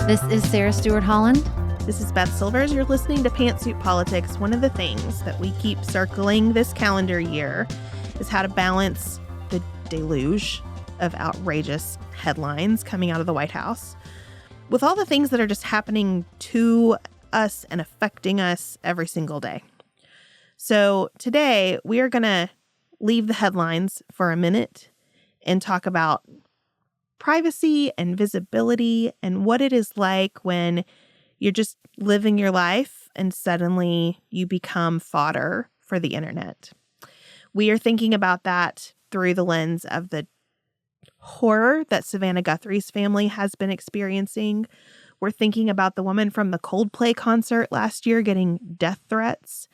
This is Sarah Stewart Holland. This is Beth Silvers. You're listening to Pantsuit Politics. One of the things that we keep circling this calendar year is how to balance the deluge of outrageous headlines coming out of the White House with all the things that are just happening to us and affecting us every single day. So today we are going to leave the headlines for a minute and talk about privacy and visibility and what it is like when you're just living your life and suddenly you become fodder for the internet. We are thinking about that through the lens of the horror that Savannah Guthrie's family has been experiencing. We're thinking about the woman from the Coldplay concert last year getting death threats.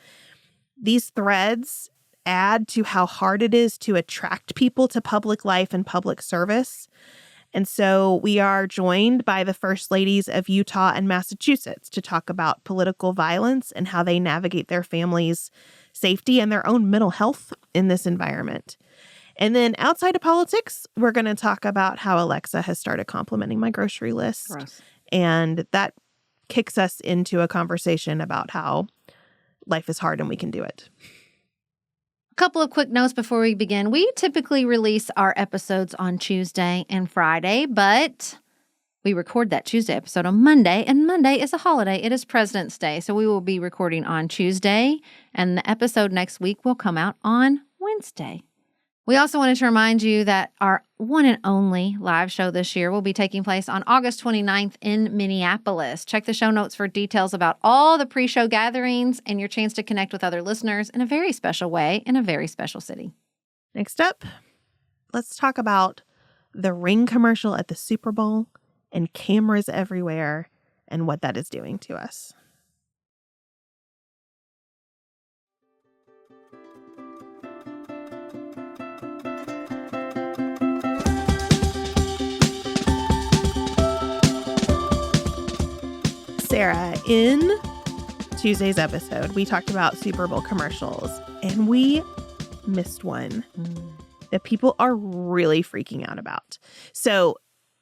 These threads add to how hard it is to attract people to public life and public service. And so we are joined by the First Ladies of Utah and Massachusetts to talk about political violence and how they navigate their families' safety and their own mental health in this environment. And then outside of politics, we're going to talk about how Alexa has started complimenting my grocery list. Gross. And that kicks us into a conversation about how life is hard and we can do it. A couple of quick notes before we begin. We typically release our episodes on Tuesday and Friday, but we record that Tuesday episode on Monday, and Monday is a holiday. It is President's Day, so we will be recording on Tuesday, and the episode next week will come out on Wednesday. We also wanted to remind you that our one and only live show this year will be taking place on August 29th in Minneapolis. Check the show notes for details about all the pre-show gatherings and your chance to connect with other listeners in a very special way in a very special city. Next up, let's talk about the Ring commercial at the Super Bowl and cameras everywhere and what that is doing to us. Sarah, in Tuesday's episode, we talked about Super Bowl commercials, and we missed one that people are really freaking out about. So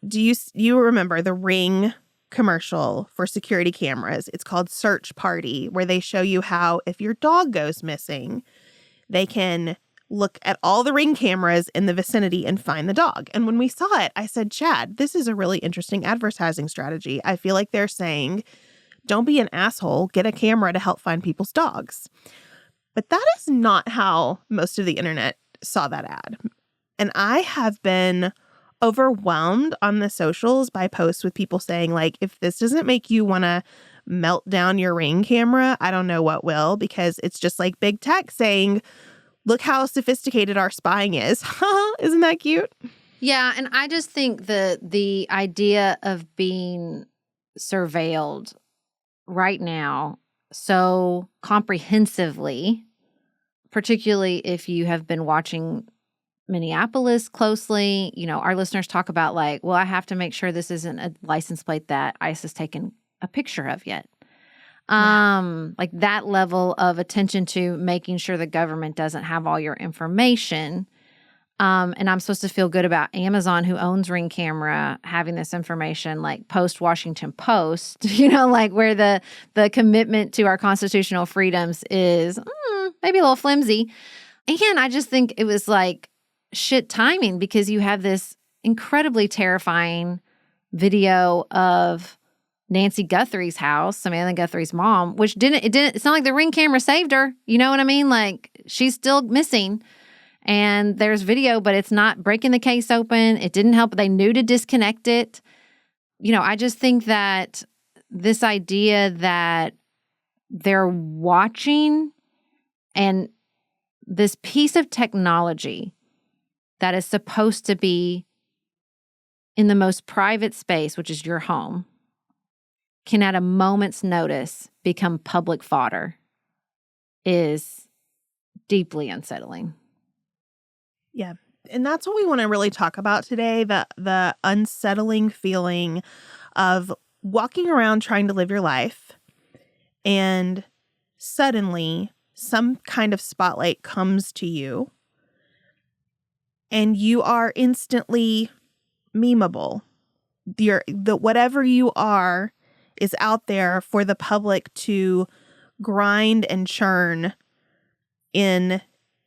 do you remember the Ring commercial for security cameras? It's called Search Party, where they show you how if your dog goes missing, they can look at all the Ring cameras in the vicinity and find the dog. And when we saw it, I said, Chad, this is a really interesting advertising strategy. I feel like they're saying, don't be an asshole, get a camera to help find people's dogs. But that is not how most of the internet saw that ad. And I have been overwhelmed on the socials by posts with people saying, like, if this doesn't make you want to melt down your Ring camera, I don't know what will, because it's just like big tech saying, look how sophisticated our spying is. Isn't that cute? Yeah, and I just think the idea of being surveilled right now so comprehensively, particularly if you have been watching Minneapolis closely, you know, our listeners talk about like, well, I have to make sure this isn't a license plate that ICE has taken a picture of yet. Like that level of attention to making sure the government doesn't have all your information. And I'm supposed to feel good about Amazon, who owns Ring Camera, having this information like post Washington Post, you know, like where the commitment to our constitutional freedoms is maybe a little flimsy. And I just think it was like shit timing, because you have this incredibly terrifying video of Nancy Guthrie's house, Samantha Guthrie's mom, which it's not like the Ring camera saved her. You know what I mean? Like she's still missing, and there's video, but it's not breaking the case open. It didn't help. They knew to disconnect it. You know, I just think that this idea that they're watching, and this piece of technology that is supposed to be in the most private space, which is your home, can at a moment's notice become public fodder is deeply unsettling. Yeah. And that's what we want to really talk about today, the unsettling feeling of walking around trying to live your life, and suddenly some kind of spotlight comes to you and you are instantly memeable. the whatever you are is out there for the public to grind and churn in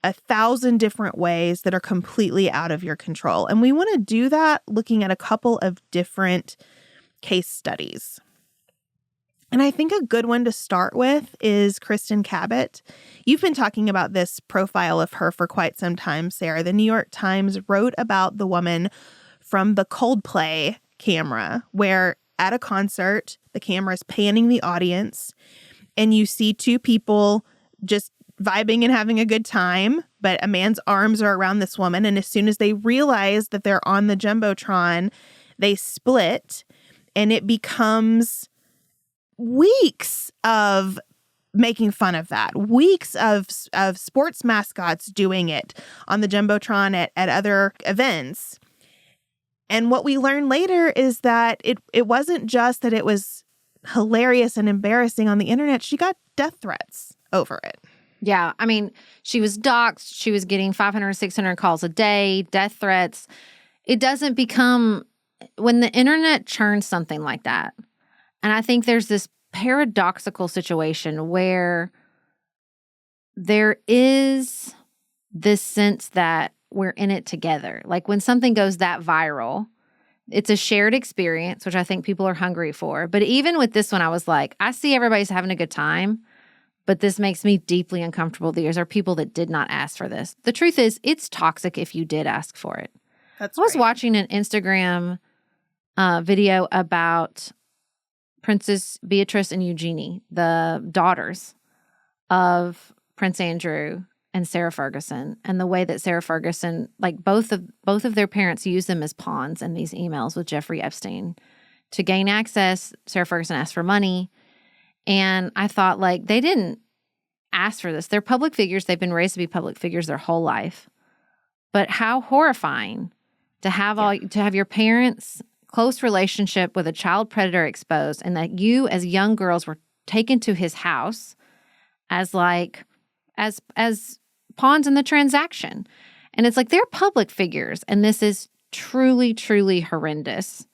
1,000 different ways that are completely out of your control. And we want to do that looking at a couple of different case studies. And I think a good one to start with is Kristen Cabot. You've been talking about this profile of her for quite some time, Sarah. The New York Times wrote about the woman from the Coldplay camera, where at a concert, the camera is panning the audience, and you see two people just vibing and having a good time, but a man's arms are around this woman, and as soon as they realize that they're on the Jumbotron, they split, and it becomes weeks of making fun of that, weeks of sports mascots doing it on the Jumbotron at other events. And what we learned later is that it wasn't just that it was hilarious and embarrassing on the internet. She got death threats over it. Yeah. I mean, she was doxxed. She was getting 500, 600 calls a day, death threats. It doesn't become, when the internet churns something like that, and I think there's this paradoxical situation where there is this sense that we're in it together. Like when something goes that viral, it's a shared experience, which I think people are hungry for. But even with this one, I was like, I see everybody's having a good time, but this makes me deeply uncomfortable. These are people that did not ask for this. The truth is, it's toxic if you did ask for it. I was watching an Instagram video about Princess Beatrice and Eugenie, the daughters of Prince Andrew and Sarah Ferguson, and the way that Sarah Ferguson, like both of their parents used them as pawns in these emails with Jeffrey Epstein to gain access. Sarah Ferguson asked for money. And I thought, like, they didn't ask for this. They're public figures. They've been raised to be public figures their whole life. But how horrifying to have to have your parents' close relationship with a child predator exposed, and that you as young girls were taken to his house as pawns in the transaction. And it's like, they're public figures, and this is truly, truly horrendous.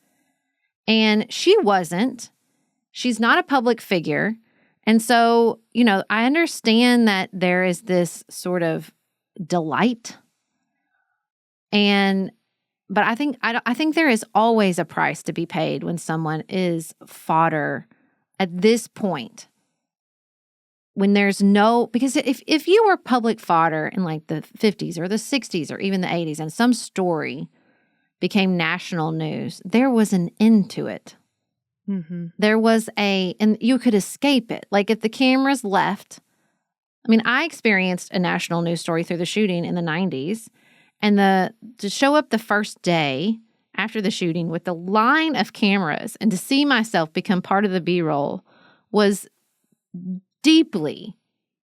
And she wasn't. She's not a public figure. And so, I understand that there is this sort of delight. But I think there is always a price to be paid when someone is fodder at this point. When there's because if you were public fodder in like the 50s or the 60s or even the 80s and some story became national news, there was an end to it. Mm-hmm. There was and you could escape it. Like if the cameras left, I mean, I experienced a national news story through the shooting in the 90s, and to show up the first day after the shooting with the line of cameras and to see myself become part of the B-roll was deeply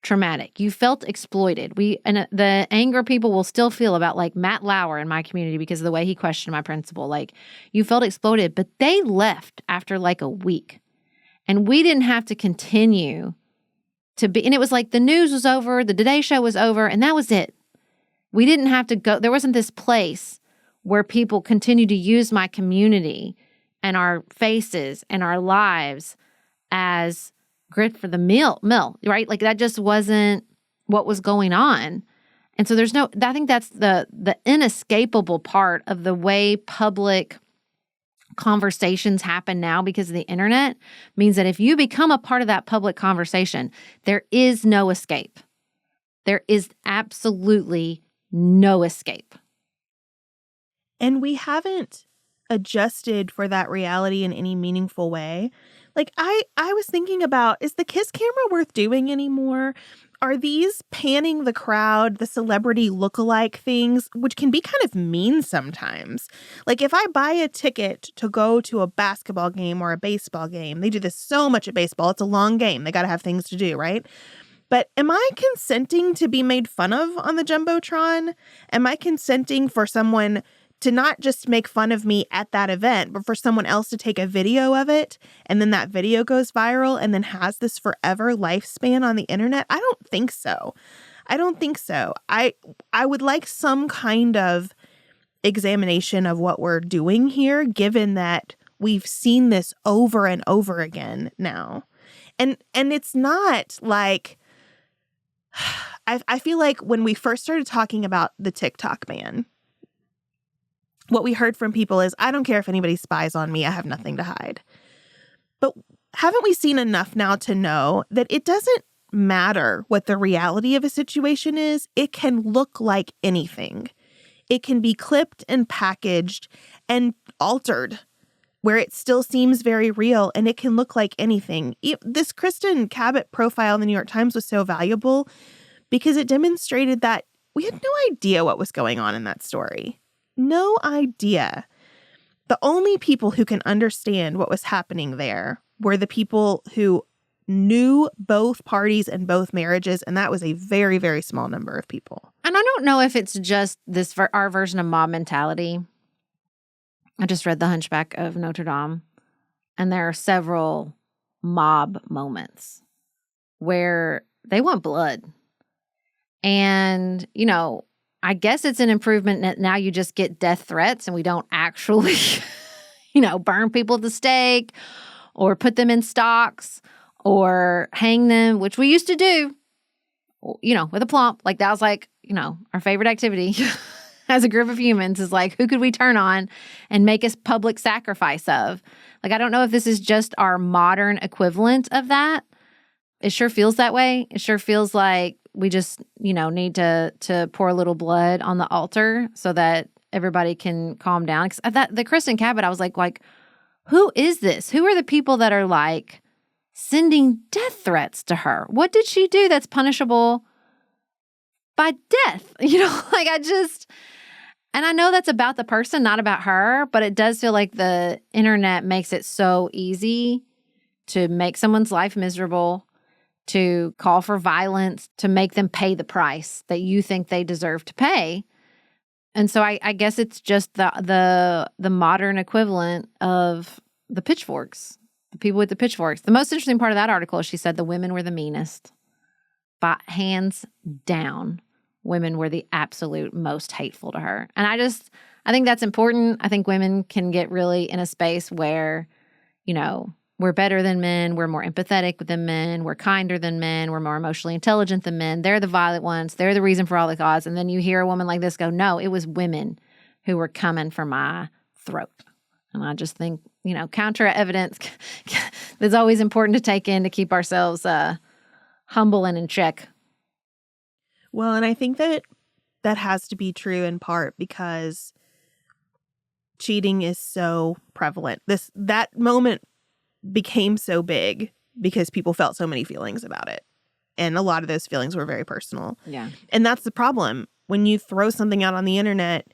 traumatic. You felt exploited. And the anger people will still feel about like Matt Lauer in my community because of the way he questioned my principal. Like, you felt exploited, but they left after like a week. And we didn't have to continue to be, and it was like the news was over, the Today Show was over, and that was it. We didn't have to go, there wasn't this place where people continued to use my community and our faces and our lives as grit for the mill, right? Like that just wasn't what was going on. And so I think that's the inescapable part of the way public conversations happen now because of the internet, means that if you become a part of that public conversation, there is no escape. There is absolutely no escape. And we haven't adjusted for that reality in any meaningful way. Like I was thinking about, is the Kiss camera worth doing anymore? Are these panning the crowd, the celebrity lookalike things, which can be kind of mean sometimes? Like if I buy a ticket to go to a basketball game or a baseball game, they do this so much at baseball. It's a long game. They got to have things to do, right? But am I consenting to be made fun of on the Jumbotron? Am I consenting for someone to not just make fun of me at that event, but for someone else to take a video of it, and then that video goes viral and then has this forever lifespan on the internet? I don't think so. I would like some kind of examination of what we're doing here, given that we've seen this over and over again now. And it's not like, I feel like when we first started talking about the TikTok ban, what we heard from people is, I don't care if anybody spies on me, I have nothing to hide. But haven't we seen enough now to know that it doesn't matter what the reality of a situation is? It can look like anything. It can be clipped and packaged and altered where it still seems very real, and it can look like anything. This Kristen Cabot profile in the New York Times was so valuable because it demonstrated that we had no idea what was going on in that story. No idea. The only people who can understand what was happening there were the people who knew both parties and both marriages, and that was a very, very small number of people. And I don't know if it's just this our version of mob mentality. I just read The Hunchback of Notre Dame, and there are several mob moments where they want blood. And, you know, I guess it's an improvement that now you just get death threats and we don't actually, you know, burn people at the stake or put them in stocks or hang them, which we used to do, you know, with a plump. Like that was like, you know, our favorite activity as a group of humans is like, who could we turn on and make a public sacrifice of? Like, I don't know if this is just our modern equivalent of that. It sure feels that way. It sure feels like we just, you know, need to pour a little blood on the altar so that everybody can calm down. Because the Kristen Cabot, I was like, who is this? Who are the people that are like sending death threats to her? What did she do that's punishable by death? You know, like and I know that's about the person, not about her, but it does feel like the internet makes it so easy to make someone's life miserable, to call for violence, to make them pay the price that you think they deserve to pay. And so I guess it's just the modern equivalent of the pitchforks, the people with the pitchforks. The most interesting part of that article is she said the women were the meanest. But hands down, women were the absolute most hateful to her. And I think that's important. I think women can get really in a space where, you know, we're better than men. We're more empathetic than men. We're kinder than men. We're more emotionally intelligent than men. They're the violent ones. They're the reason for all the cause. And then you hear a woman like this go, no, it was women who were coming for my throat. And I just think, you know, counter evidence is always important to take in to keep ourselves humble and in check. Well, and I think that has to be true in part because cheating is so prevalent. That moment became so big because people felt so many feelings about it. And a lot of those feelings were very personal. Yeah. And that's the problem. When you throw something out on the internet,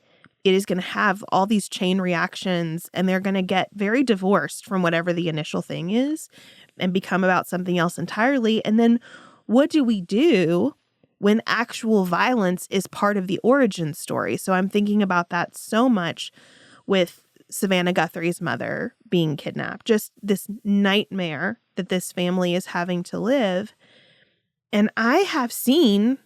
it is going to have all these chain reactions and they're going to get very divorced from whatever the initial thing is and become about something else entirely. And then what do we do when actual violence is part of the origin story? So I'm thinking about that so much with Savannah Guthrie's mother being kidnapped, just this nightmare that this family is having to live. And I have seen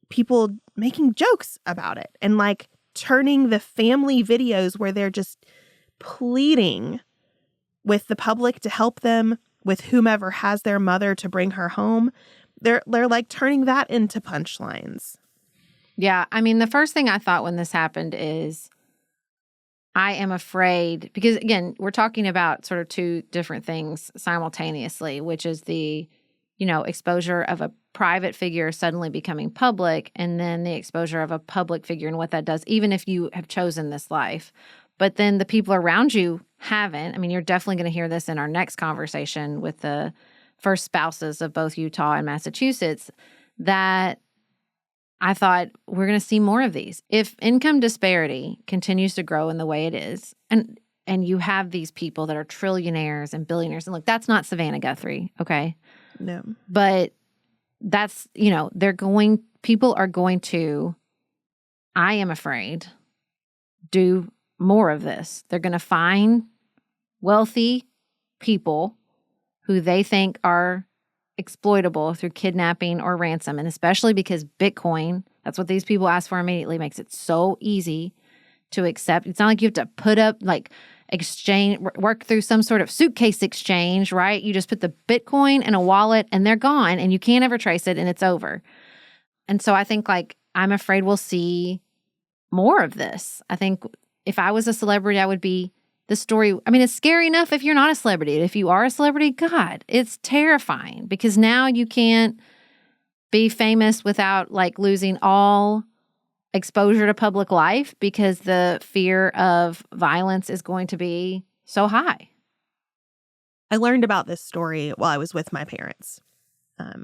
people making jokes about it and like turning the family videos where they're just pleading with the public to help them with whomever has their mother to bring her home. They're like turning that into punchlines. Yeah. I mean, the first thing I thought when this happened is I am afraid, because again, we're talking about sort of two different things simultaneously, which is the, you know, exposure of a private figure suddenly becoming public, and then the exposure of a public figure and what that does, even if you have chosen this life. But then the people around you haven't. I mean, you're definitely going to hear this in our next conversation with the first spouses of both Utah and Massachusetts, that I thought we're going to see more of these. If income disparity continues to grow in the way it is, and you have these people that are trillionaires and billionaires, and look, that's not Savannah Guthrie, okay? No. But that's, you know, people are going to, I am afraid, do more of this. They're going to find wealthy people who they think are exploitable through kidnapping or ransom. And especially because Bitcoin, that's what these people ask for immediately, makes it so easy to accept. It's not like you have to put up, like, work through some sort of suitcase exchange, right? You just put the Bitcoin in a wallet and they're gone and you can't ever trace it and it's over. And so I think I'm afraid we'll see more of this. I think if I was a celebrity, I would be the story. I mean, it's scary enough if you're not a celebrity. If you are a celebrity, God, it's terrifying because now you can't be famous without losing all exposure to public life because the fear of violence is going to be so high. I learned about this story while I was with my parents.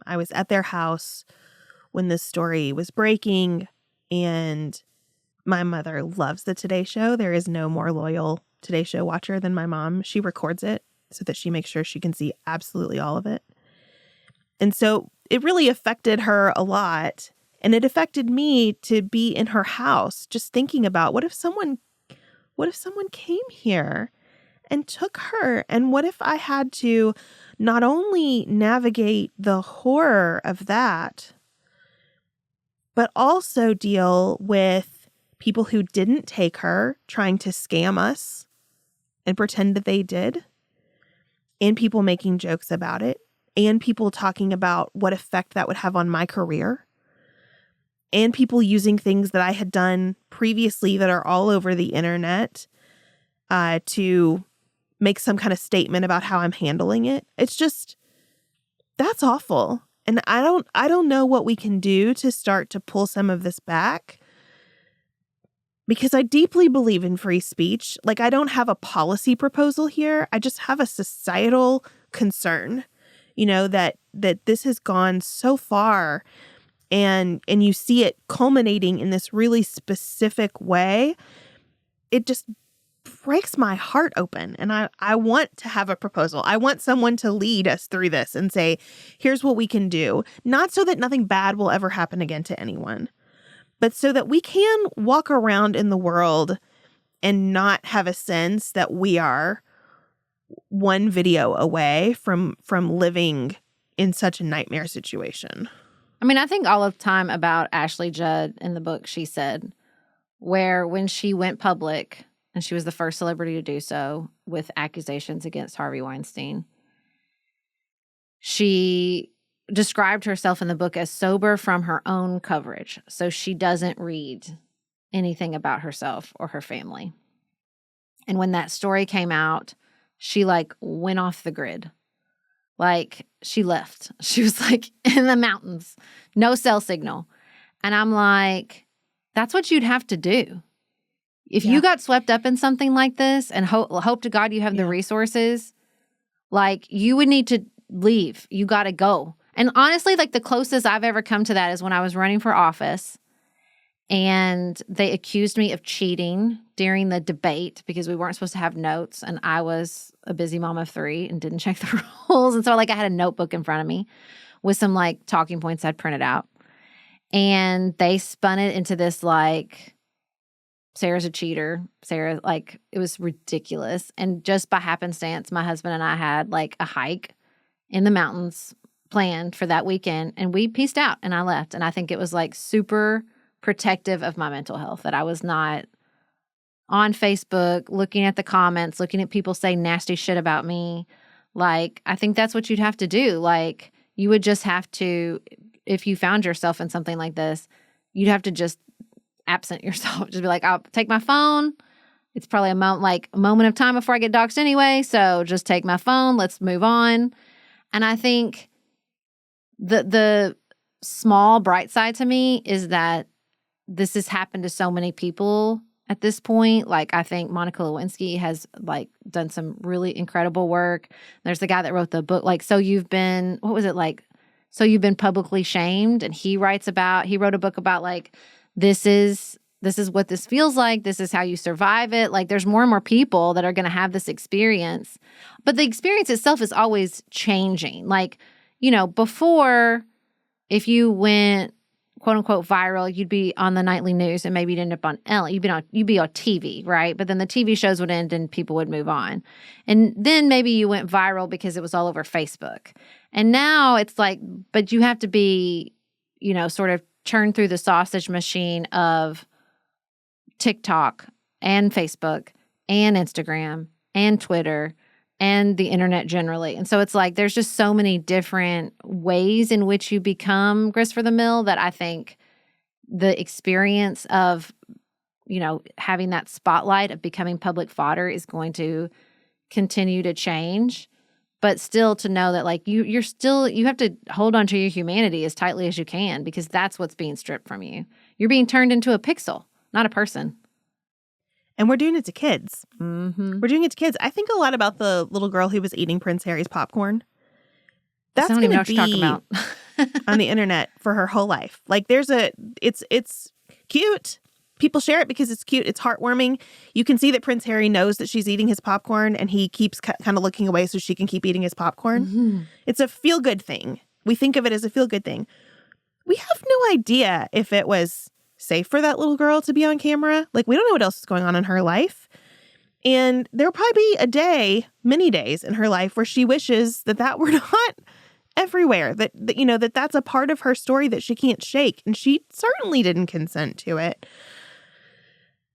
I was at their house when this story was breaking, and my mother loves the Today Show. There is no more loyal Today Show watcher than my mom. She records it so that she makes sure she can see absolutely all of it. And so it really affected her a lot. And it affected me to be in her house, just thinking about what if someone came here and took her? And what if I had to not only navigate the horror of that, but also deal with people who didn't take her trying to scam us and pretend that they did, and people making jokes about it, and people talking about what effect that would have on my career, and people using things that I had done previously that are all over the internet to make some kind of statement about how I'm handling it. It's just, that's awful. And I don't know what we can do to start to pull some of this back, because I deeply believe in free speech. I don't have a policy proposal here. I just have a societal concern, that this has gone so far, and you see it culminating in this really specific way. It just breaks my heart open. And I want to have a proposal. I want someone to lead us through this and say, here's what we can do. Not so that nothing bad will ever happen again to anyone, but so that we can walk around in the world and not have a sense that we are one video away from living in such a nightmare situation. I mean, I think all the time about Ashley Judd in the book, she said, where when she went public, and she was the first celebrity to do so with accusations against Harvey Weinstein, she described herself in the book as sober from her own coverage. So she doesn't read anything about herself or her family. And when that story came out, she went off the grid. She left. She was in the mountains, no cell signal. And I'm like, that's what you'd have to do. If you got swept up in something like this and hope to God you have the resources, you would need to leave. You got to go. And honestly, the closest I've ever come to that is when I was running for office and they accused me of cheating during the debate because we weren't supposed to have notes. And I was a busy mom of 3 and didn't check the rules. And so I had a notebook in front of me with some talking points I'd printed out. And they spun it into this Sarah's a cheater. Sarah, it was ridiculous. And just by happenstance, my husband and I had a hike in the mountains planned for that weekend, and we pieced out and I left. And I think it was super protective of my mental health that I was not on Facebook looking at the comments, looking at people saying nasty shit about me. I think that's what you'd have to do. You would just have to, if you found yourself in something like this, you'd have to just absent yourself. Just be I'll take my phone. It's probably a moment of time before I get doxxed anyway. So just take my phone. Let's move on. And I think the small bright side to me is that this has happened to so many people at this point. I think Monica Lewinsky has done some really incredible work. There's the guy that wrote the book, So You've Been, what was it So You've Been Publicly Shamed. And he wrote a book about this is what this feels like. This is how you survive it. There's more and more people that are going to have this experience. But the experience itself is always changing. Before, if you went, quote unquote, viral, you'd be on the nightly news and maybe you'd end up on Ellen. You'd be on TV, right? But then the TV shows would end and people would move on. And then maybe you went viral because it was all over Facebook. And now it's but you have to be, sort of churn through the sausage machine of TikTok and Facebook and Instagram and Twitter and the internet generally. And so it's like there's just so many different ways in which you become grist for the mill that I think the experience of, having that spotlight of becoming public fodder is going to continue to change. But still to know that like you have to hold on to your humanity as tightly as you can, because that's what's being stripped from you. You're being turned into a pixel, not a person. And we're doing it to kids. Mm-hmm. We're doing it to kids. I think a lot about the little girl who was eating Prince Harry's popcorn. That's I don't even know going to what you're talking be about. on the internet for her whole life. Like it's cute. People share it because it's cute. It's heartwarming. You can see that Prince Harry knows that she's eating his popcorn and he keeps kind of looking away so she can keep eating his popcorn. Mm-hmm. It's a feel-good thing. We think of it as a feel-good thing. We have no idea if it was safe for that little girl to be on camera. Like, we don't know what else is going on in her life. And there'll probably be many days in her life where she wishes that were not everywhere, that's a part of her story that she can't shake. And she certainly didn't consent to it.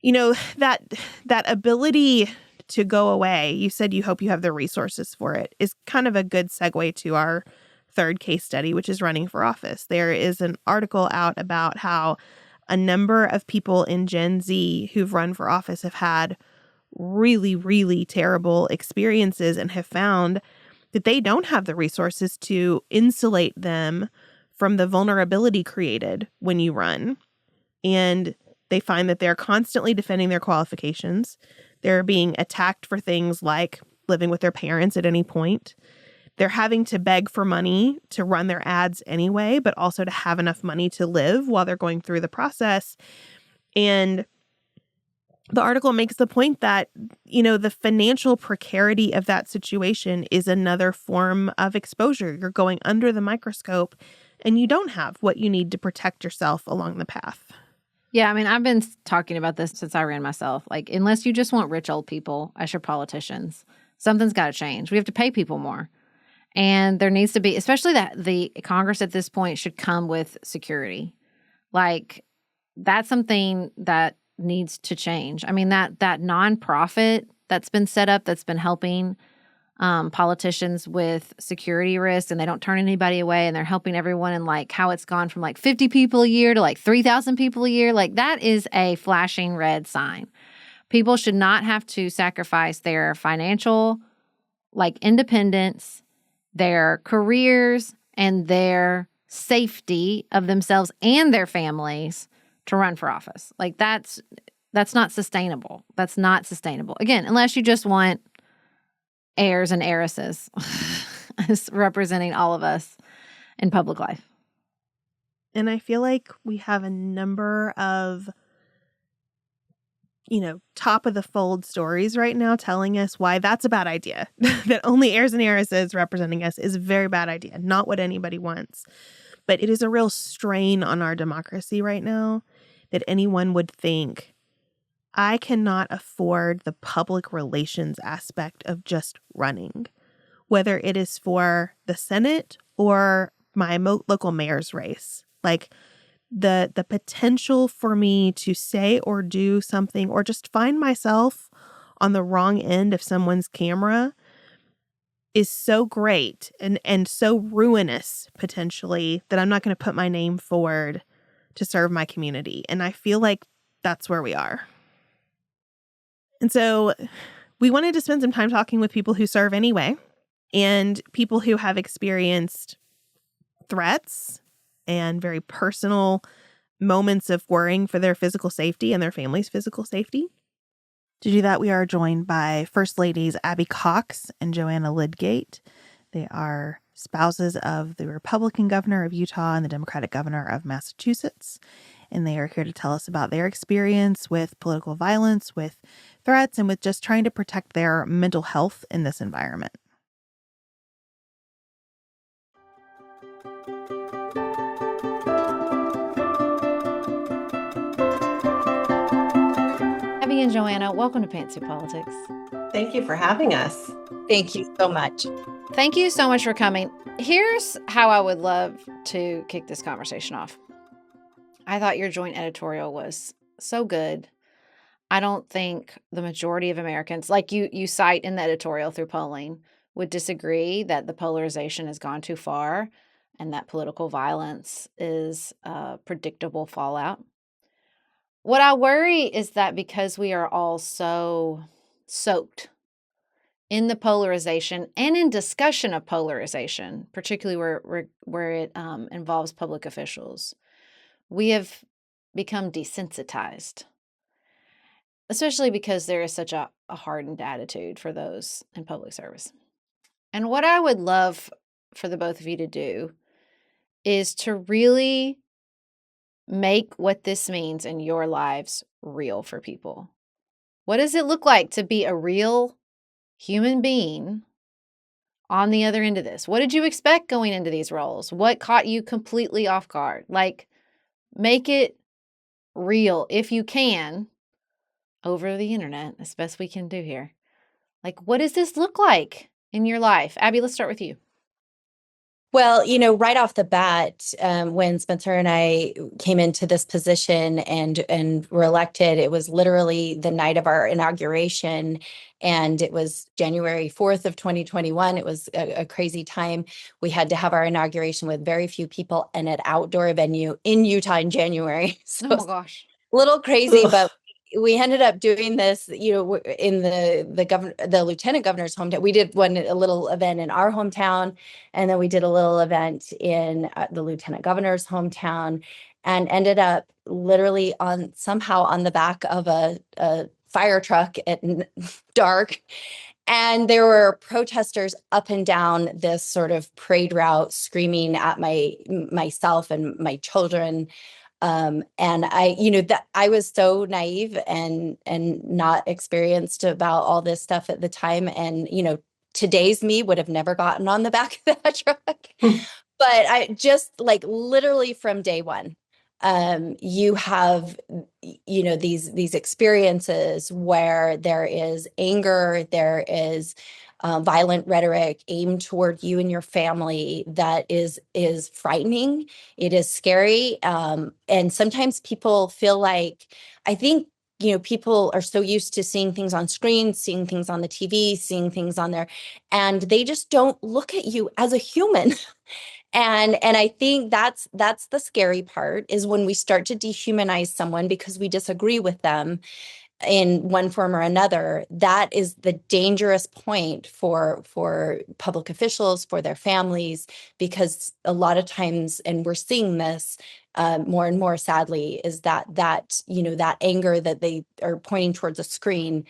That ability to go away, you said you hope you have the resources for it, is kind of a good segue to our third case study, which is running for office. There is an article out about how a number of people in Gen Z who've run for office have had really, really terrible experiences and have found that they don't have the resources to insulate them from the vulnerability created when you run. And they find that they're constantly defending their qualifications. They're being attacked for things like living with their parents at any point. They're having to beg for money to run their ads anyway, but also to have enough money to live while they're going through the process. And the article makes the point that, the financial precarity of that situation is another form of exposure. You're going under the microscope and you don't have what you need to protect yourself along the path. Yeah, I mean, I've been talking about this since I ran myself. Like, unless you just want rich old people as your politicians, something's got to change. We have to pay people more. And there needs to be, especially that the Congress at this point should come with security. Like, that's something that needs to change. I mean, that nonprofit that's been set up, that's been helping politicians with security risks, and they don't turn anybody away, and they're helping everyone, and like how it's gone from like 50 people a year to like 3,000 people a year. Like, that is a flashing red sign. People should not have to sacrifice their financial independence, their careers, and their safety of themselves and their families to run for office. Like, that's not sustainable. That's not sustainable. Again, unless you just want heirs and heiresses as representing all of us in public life. And I feel like we have a number of, top of the fold stories right now telling us why that's a bad idea. That only heirs and heiresses representing us is a very bad idea, not what anybody wants. But it is a real strain on our democracy right now that anyone would think, I cannot afford the public relations aspect of just running, whether it is for the Senate or my local mayor's race. Like, the potential for me to say or do something or just find myself on the wrong end of someone's camera is so great and so ruinous potentially that I'm not going to put my name forward to serve my community. And I feel like that's where we are. And so we wanted to spend some time talking with people who serve anyway, and people who have experienced threats and very personal moments of worrying for their physical safety and their family's physical safety. To do that, we are joined by First Ladies Abby Cox and Joanna Lydgate. They are spouses of the Republican governor of Utah and the Democratic governor of Massachusetts. And they are here to tell us about their experience with political violence, with threats, and with just trying to protect their mental health in this environment. Abby and Joanna, welcome to Pantsuit Politics. Thank you for having us. Thank you so much. Thank you so much for coming. Here's how I would love to kick this conversation off. I thought your joint editorial was so good. I don't think the majority of Americans, like you cite in the editorial through polling, would disagree that the polarization has gone too far and that political violence is a predictable fallout. What I worry is that because we are all so soaked in the polarization and in discussion of polarization, particularly where it involves public officials, we have become desensitized, especially because there is such a hardened attitude for those in public service. And what I would love for the both of you to do is to really make what this means in your lives real for people. What does it look like to be a real human being on the other end of this? What did you expect going into these roles? What caught you completely off guard? Like, make it real if you can over the internet, as best we can do here. Like, what does this look like in your life? Abby, let's start with you. Well, right off the bat, when Spencer and I came into this position and were elected, it was literally the night of our inauguration, and it was January 4th of 2021. It was a crazy time. We had to have our inauguration with very few people in an outdoor venue in Utah in January. So Oh my gosh. a little crazy, Ugh. but we ended up doing this, in the lieutenant governor's hometown. We did a little event in our hometown, and then we did a little event in the lieutenant governor's hometown, and ended up literally somehow on the back of a fire truck at dark. And there were protesters up and down this sort of parade route screaming at myself and my children. And that I was so naive and not experienced about all this stuff at the time. And, today's me would have never gotten on the back of that truck. But I just literally from day one, you have, these experiences where there is anger, there is violent rhetoric aimed toward you and your family that is frightening. It is scary. And sometimes people feel like, I think, people are so used to seeing things on screen, seeing things on the TV, seeing things on there, and they just don't look at you as a human. And I think that's the scary part, is when we start to dehumanize someone because we disagree with them in one form or another. That is the dangerous point for public officials, for their families, because a lot of times, and we're seeing this more and more sadly, is that anger that they are pointing towards a screen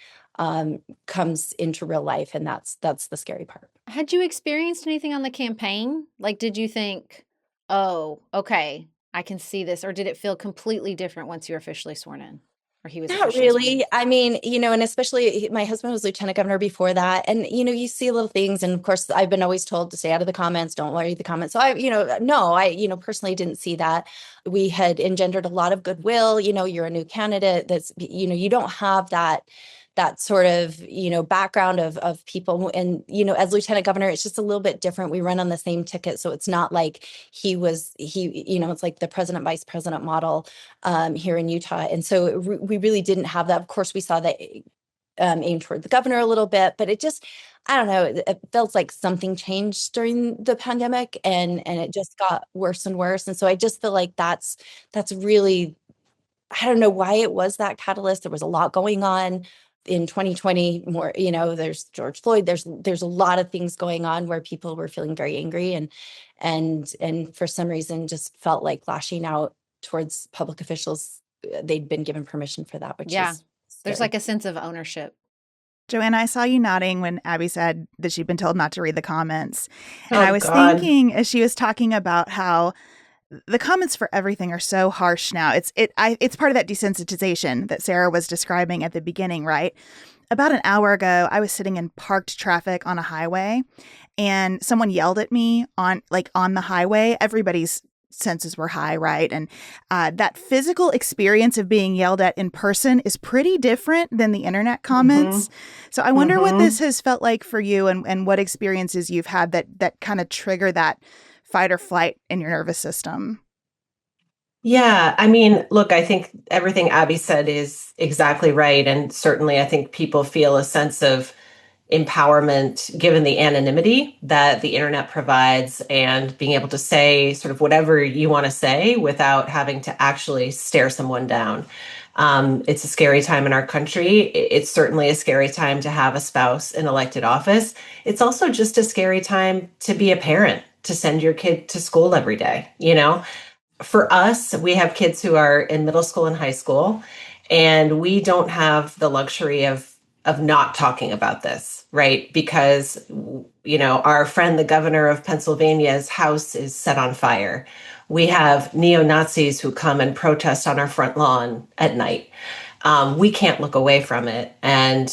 comes into real life, and that's the scary part. Had you experienced anything on the campaign? Like, did you think, oh, okay, I can see this? Or did it feel completely different once you were officially sworn in? Or he was Not officially sworn in? really. I mean, and especially my husband was lieutenant governor before that. And, you see little things. And of course, I've been always told to stay out of the comments, don't read the comments. So I personally didn't see that. We had engendered a lot of goodwill. You're a new candidate. That's, you don't have that sort of, background of people. And, as lieutenant governor, it's just a little bit different. We run on the same ticket. So it's not like it's like the president, vice president model here in Utah. And so we really didn't have that. Of course, we saw that aimed toward the governor a little bit, but it just, I don't know, it felt like something changed during the pandemic, and it just got worse and worse. And so I just feel like that's really, I don't know why it was that catalyst. There was a lot going on in 2020, more, there's George Floyd, there's a lot of things going on where people were feeling very angry and for some reason just felt like lashing out towards public officials. They'd been given permission for that, which is there's scary. like a sense of ownership. Joanna, I saw you nodding when Abby said that she'd been told not to read the comments. And Oh, I was God. thinking, as she was talking about how the comments for everything are so harsh now. It's part of that desensitization that Sarah was describing at the beginning, right? About an hour ago, I was sitting in parked traffic on a highway, and someone yelled at me on the highway. Everybody's senses were high, right? And that physical experience of being yelled at in person is pretty different than the internet comments. So I wonder what this has felt like for you, and what experiences you've had that kind of trigger that fight or flight in your nervous system. Yeah, I mean, look, I think everything Abby said is exactly right. And certainly, I think people feel a sense of empowerment given the anonymity that the internet provides and being able to say sort of whatever you want to say without having to actually stare someone down. It's a scary time in our country. It's certainly a scary time to have a spouse in elected office. It's also just a scary time to be a parent, to send your kid to school every day, you know? For us, we have kids who are in middle school and high school, and we don't have the luxury of not talking about this, right? Because our friend, the governor of Pennsylvania's house is set on fire. We have neo-Nazis who come and protest on our front lawn at night. We can't look away from it. And,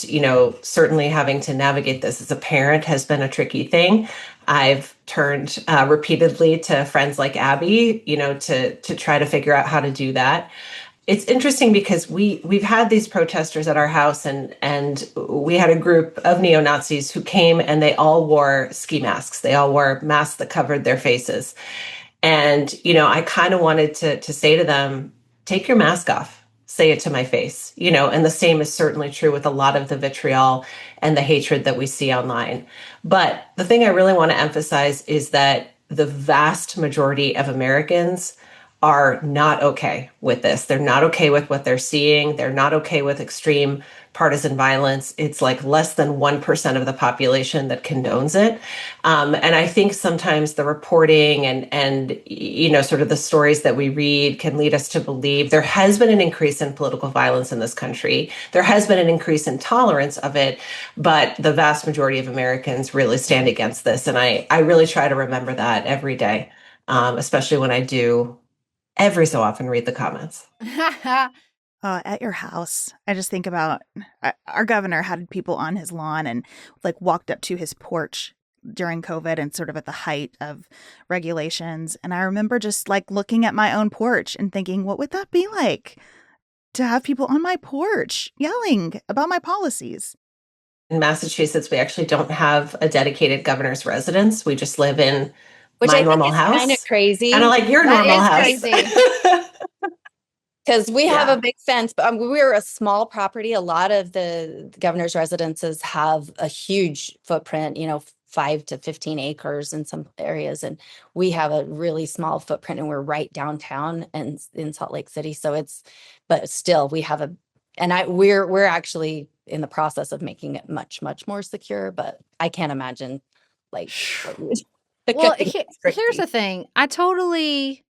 certainly having to navigate this as a parent has been a tricky thing. I've turned repeatedly to friends like Abby, to try to figure out how to do that. It's interesting because we've had these protesters at our house, and we had a group of neo-Nazis who came, and they all wore ski masks. They all wore masks that covered their faces. And, I kind of wanted to say to them, take your mask off, say it to my face, and the same is certainly true with a lot of the vitriol and the hatred that we see online. But the thing I really want to emphasize is that the vast majority of Americans are not okay with this. They're not okay with what they're seeing. They're not okay with extreme partisan violence. It's like less than 1% of the population that condones it. And I think sometimes the reporting and sort of the stories that we read can lead us to believe there has been an increase in political violence in this country. There has been an increase in tolerance of it, but the vast majority of Americans really stand against this. And I really try to remember that every day, especially when I do every so often read the comments. At your house, I just think about our governor had people on his lawn and like walked up to his porch during COVID and sort of at the height of regulations. And I remember just like looking at my own porch and thinking, what would that be like to have people on my porch yelling about my policies? In Massachusetts, we actually don't have a dedicated governor's residence. We just live in Which my I think normal is house. kind of crazy. Kind of like your That normal is house. crazy. Because we have Yeah. a big fence, but we're a small property. A lot of the governor's residences have a huge footprint, 5 to 15 acres in some areas. And we have a really small footprint, and we're right downtown and in Salt Lake City. So but still we have we're actually in the process of making it much, much more secure, but I can't imagine like. Well, here's the thing. I totally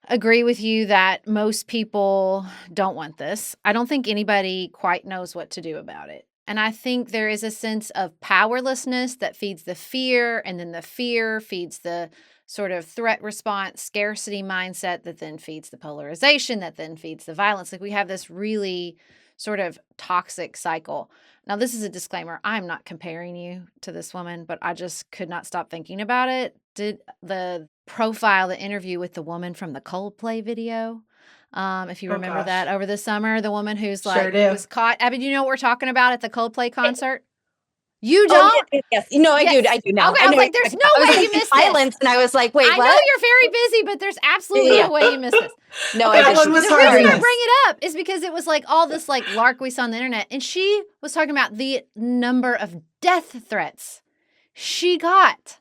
agree with you that most people don't want this. I don't think anybody quite knows what to do about it. And I think there is a sense of powerlessness that feeds the fear, and then the fear feeds the sort of threat response, scarcity mindset that then feeds the polarization, that then feeds the violence. Like we have this really sort of toxic cycle. Now, this is a disclaimer. I'm not comparing you to this woman, but I just could not stop thinking about it. Did the profile, the interview with the woman from the Coldplay video? If you remember that over the summer, the woman who's like was caught. Abby, do you know what we're talking about at the Coldplay concert? You don't? Yes. No, I Yes. do. I do now. Okay, I was like, there's no way you missed this. Silence, and I was like, wait, I what? know you're very busy, but there's absolutely no way you missed this. No, That I one didn't. was The hard reason to I miss. bring it up is because it was like all this like lark we saw on the internet, and she was talking about the number of death threats she got.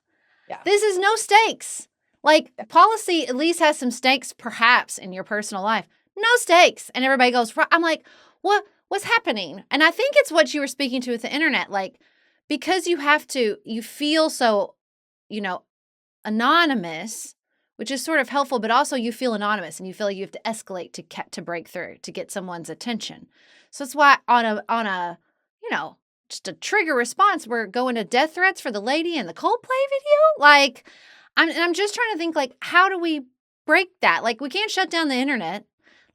Yeah. This is no stakes. Like policy at least has some stakes, perhaps in your personal life. No stakes, and everybody goes. I'm like, what's happening? And I think it's what you were speaking to with the internet, like because you feel so, anonymous, which is sort of helpful, but also you feel anonymous and you feel like you have to escalate to break through, to get someone's attention. So that's why on a just a trigger response, we're going to death threats for the lady in the Coldplay video. Like, I'm just trying to think, like, how do we break that? Like, we can't shut down the internet.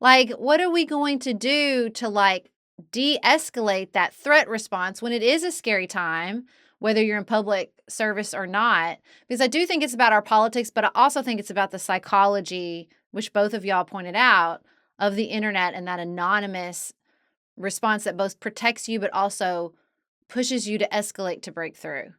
Like, what are we going to do to like de-escalate that threat response when it is a scary time, whether you're in public service or not? Because I do think it's about our politics, but I also think it's about the psychology, which both of y'all pointed out, of the internet and that anonymous response that both protects you, but also pushes you to escalate to break through.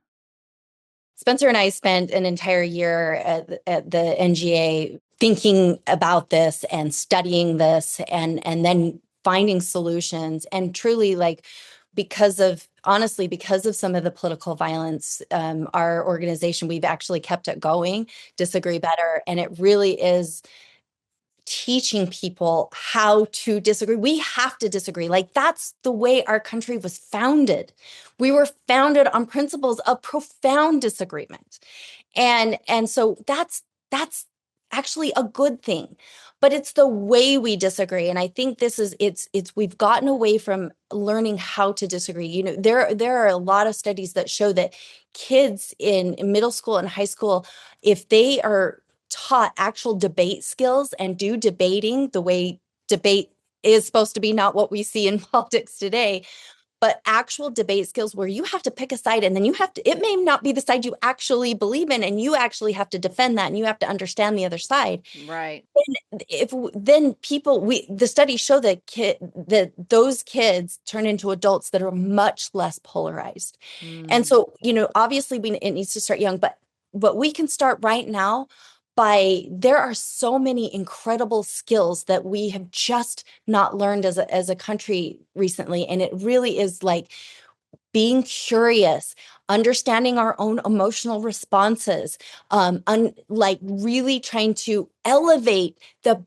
Spencer and I spent an entire year at the NGA thinking about this and studying this and then finding solutions. And truly, like, because of some of the political violence, our organization, we've actually kept it going, Disagree Better. And it really is teaching people how to disagree. We have to disagree. Like, that's the way our country was founded. We were founded on principles of profound disagreement. And so that's actually a good thing. But it's the way we disagree. And I think this is it's we've gotten away from learning how to disagree. You know, there are a lot of studies that show that kids in middle school and high school, if they are taught actual debate skills and do debating the way debate is supposed to be, not what we see in politics today, but actual debate skills where you have to pick a side, and then it may not be the side you actually believe in, and you actually have to defend that, and you have to understand the other side. Right. The studies show that those kids turn into adults that are much less polarized. And so, obviously it needs to start young, but we can start right now. There are so many incredible skills that we have just not learned as a country recently. And it really is like being curious, understanding our own emotional responses, like really trying to elevate the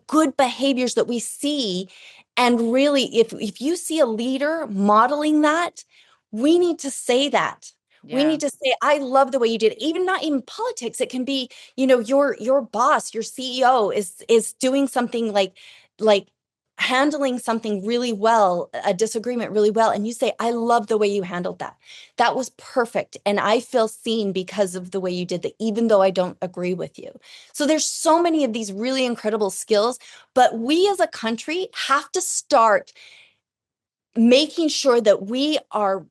good behaviors that we see. And really, if you see a leader modeling that, we need to say that. Yeah. We need to say, I love the way you did it. Not even politics. It can be, your boss, your CEO is doing something like handling something really well, a disagreement really well. And you say, I love the way you handled that. That was perfect. And I feel seen because of the way you did that, even though I don't agree with you. So there's so many of these really incredible skills, but we as a country have to start making sure that we are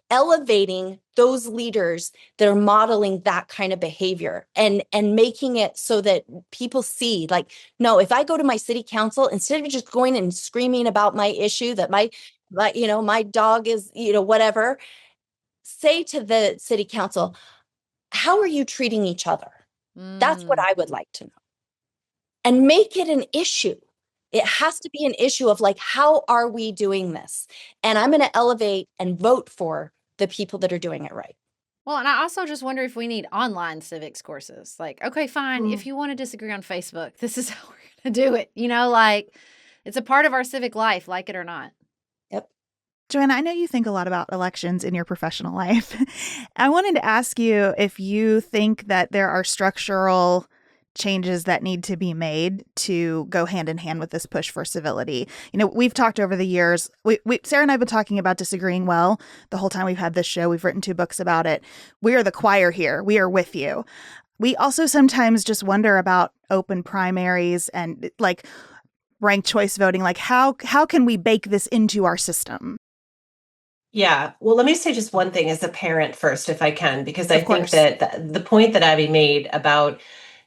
elevating those leaders that are modeling that kind of behavior and making it so that people see, like, no, if I go to my city council, instead of just going and screaming about my issue that my dog is, whatever, say to the city council, how are you treating each other? That's what I would like to know. And make it an issue. It has to be an issue of, like, how are we doing this? And I'm going to elevate and vote for the people that are doing it right. Well, and I also just wonder if we need online civics courses. Like, okay, fine. If you want to disagree on Facebook, this is how we're going to do it. Like, it's a part of our civic life, like it or not. Yep. Joanna, I know you think a lot about elections in your professional life. I wanted to ask you if you think that there are structural changes that need to be made to go hand in hand with this push for civility. We've talked over the years. Sarah and I have been talking about disagreeing well the whole time we've had this show. We've written 2 books about it. We are the choir here. We are with you. We also sometimes just wonder about open primaries and like ranked choice voting. Like how can we bake this into our system? Yeah. Well, let me say just one thing as a parent first, if I can, because I think that the point that Abby made about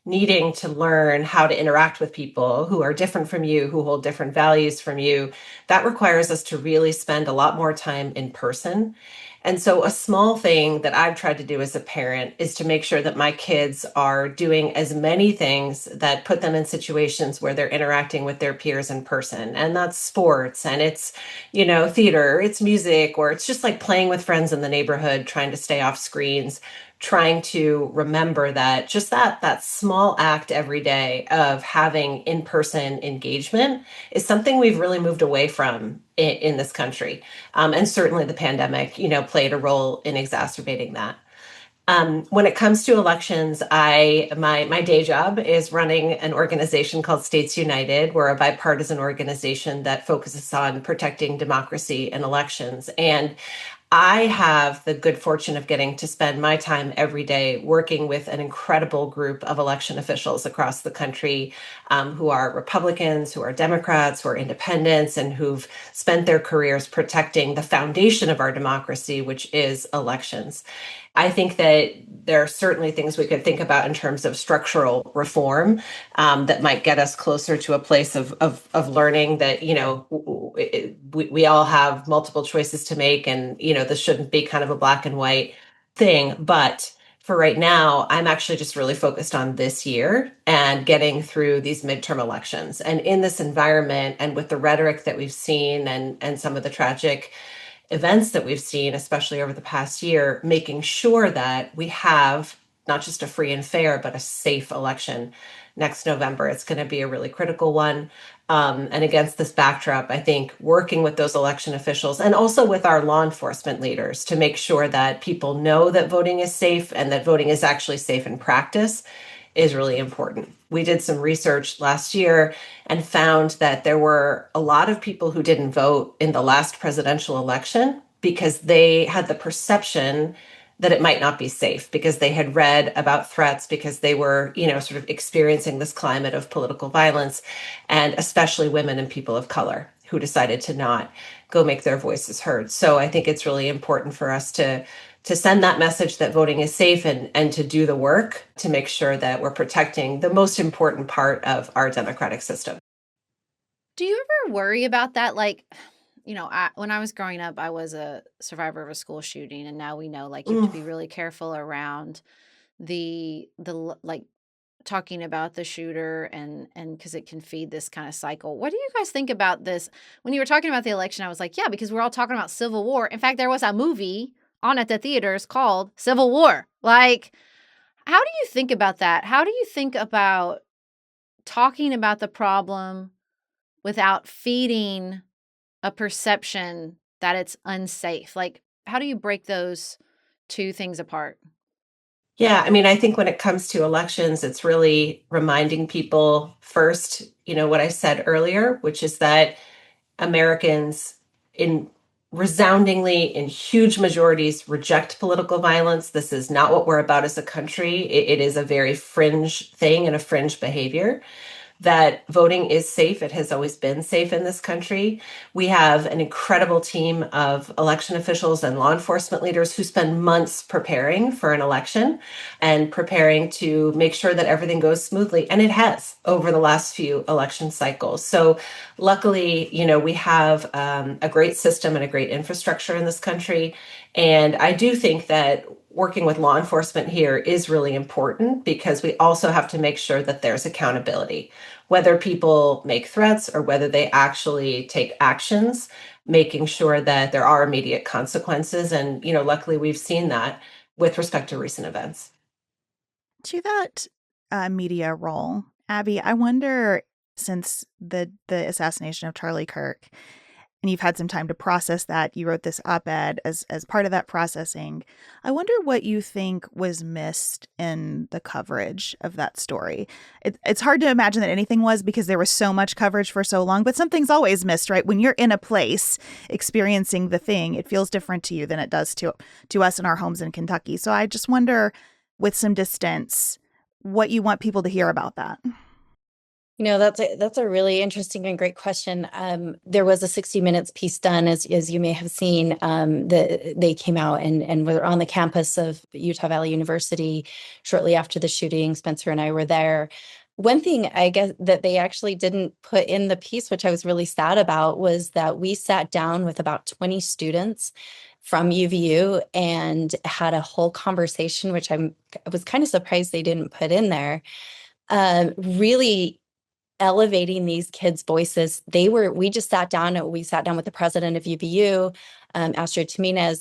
needing to learn how to interact with people who are different from you, who hold different values from you, that requires us to really spend a lot more time in person. And so a small thing that I've tried to do as a parent is to make sure that my kids are doing as many things that put them in situations where they're interacting with their peers in person. And that's sports, and it's, theater, it's music, or it's just like playing with friends in the neighborhood, trying to stay off screens, trying to remember that just that small act every day of having in-person engagement is something we've really moved away from in this country. And certainly the pandemic, played a role in exacerbating that. When it comes to elections, my day job is running an organization called States United. We're a bipartisan organization that focuses on protecting democracy and elections. And I have the good fortune of getting to spend my time every day working with an incredible group of election officials across the country, who are Republicans, who are Democrats, who are independents, and who've spent their careers protecting the foundation of our democracy, which is elections. I think that there are certainly things we could think about in terms of structural reform that might get us closer to a place of learning that, we all have multiple choices to make, and, this shouldn't be kind of a black and white thing. But for right now, I'm actually just really focused on this year and getting through these midterm elections. And in this environment and with the rhetoric that we've seen and some of the tragic events that we've seen, especially over the past year, making sure that we have not just a free and fair, but a safe election next November. It's going to be a really critical one. And against this backdrop, I think working with those election officials and also with our law enforcement leaders to make sure that people know that voting is safe and that voting is actually safe in practice is really important. We did some research last year and found that there were a lot of people who didn't vote in the last presidential election because they had the perception that it might not be safe, because they had read about threats, because they were, sort of experiencing this climate of political violence, and especially women and people of color who decided to not go make their voices heard. So I think it's really important for us to send that message that voting is safe and to do the work to make sure that we're protecting the most important part of our democratic system. Do you ever worry about that? Like, when I was growing up, I was a survivor of a school shooting, and now we know, like, you have to be really careful around like talking about the shooter and because it can feed this kind of cycle. What do you guys think about this? When you were talking about the election, I was like, yeah, because we're all talking about Civil War. In fact, there was a movie on at the theaters called Civil War. Like, how do you think about that? How do you think about talking about the problem without feeding a perception that it's unsafe? Like, how do you break those two things apart? Yeah, I mean, I think when it comes to elections, it's really reminding people first, what I said earlier, which is that Americans in resoundingly in huge majorities reject political violence. This is not what we're about as a country. It is a very fringe thing and a fringe behavior. That voting is safe. It has always been safe in this country. We have an incredible team of election officials and law enforcement leaders who spend months preparing for an election and preparing to make sure that everything goes smoothly. And it has over the last few election cycles. So luckily, we have a great system and a great infrastructure in this country. And I do think that working with law enforcement here is really important because we also have to make sure that there's accountability, whether people make threats or whether they actually take actions, making sure that there are immediate consequences. And, luckily we've seen that with respect to recent events. To that media role, Abby, I wonder, since the assassination of Charlie Kirk, and you've had some time to process that, you wrote this op-ed as part of that processing. I wonder what you think was missed in the coverage of that story. It's hard to imagine that anything was, because there was so much coverage for so long, but something's always missed, right? When you're in a place experiencing the thing, it feels different to you than it does to us in our homes in Kentucky. So I just wonder, with some distance, what you want people to hear about that. That's a really interesting and great question. There was a 60 Minutes piece done, as you may have seen. They came out and were on the campus of Utah Valley University shortly after the shooting. Spencer and I were there. One thing I guess that they actually didn't put in the piece, which I was really sad about, was that we sat down with about 20 students from UVU and had a whole conversation, which I was kind of surprised they didn't put in there. Really elevating these kids' voices. We sat down with the president of UVU, Astrid Giménez,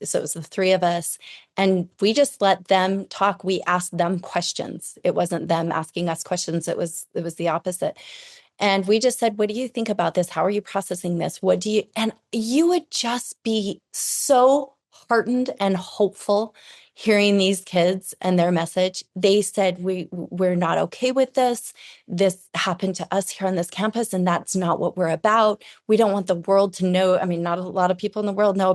so it was the three of us, and we just let them talk. We asked them questions. It wasn't them asking us questions. It was the opposite. And we just said, what do you think about this? How are you processing this? And you would just be so heartened and hopeful hearing these kids and their message. They said, we're not okay with this. This happened to us here on this campus, and that's not what we're about. We don't want the world to know. I mean, not a lot of people in the world knew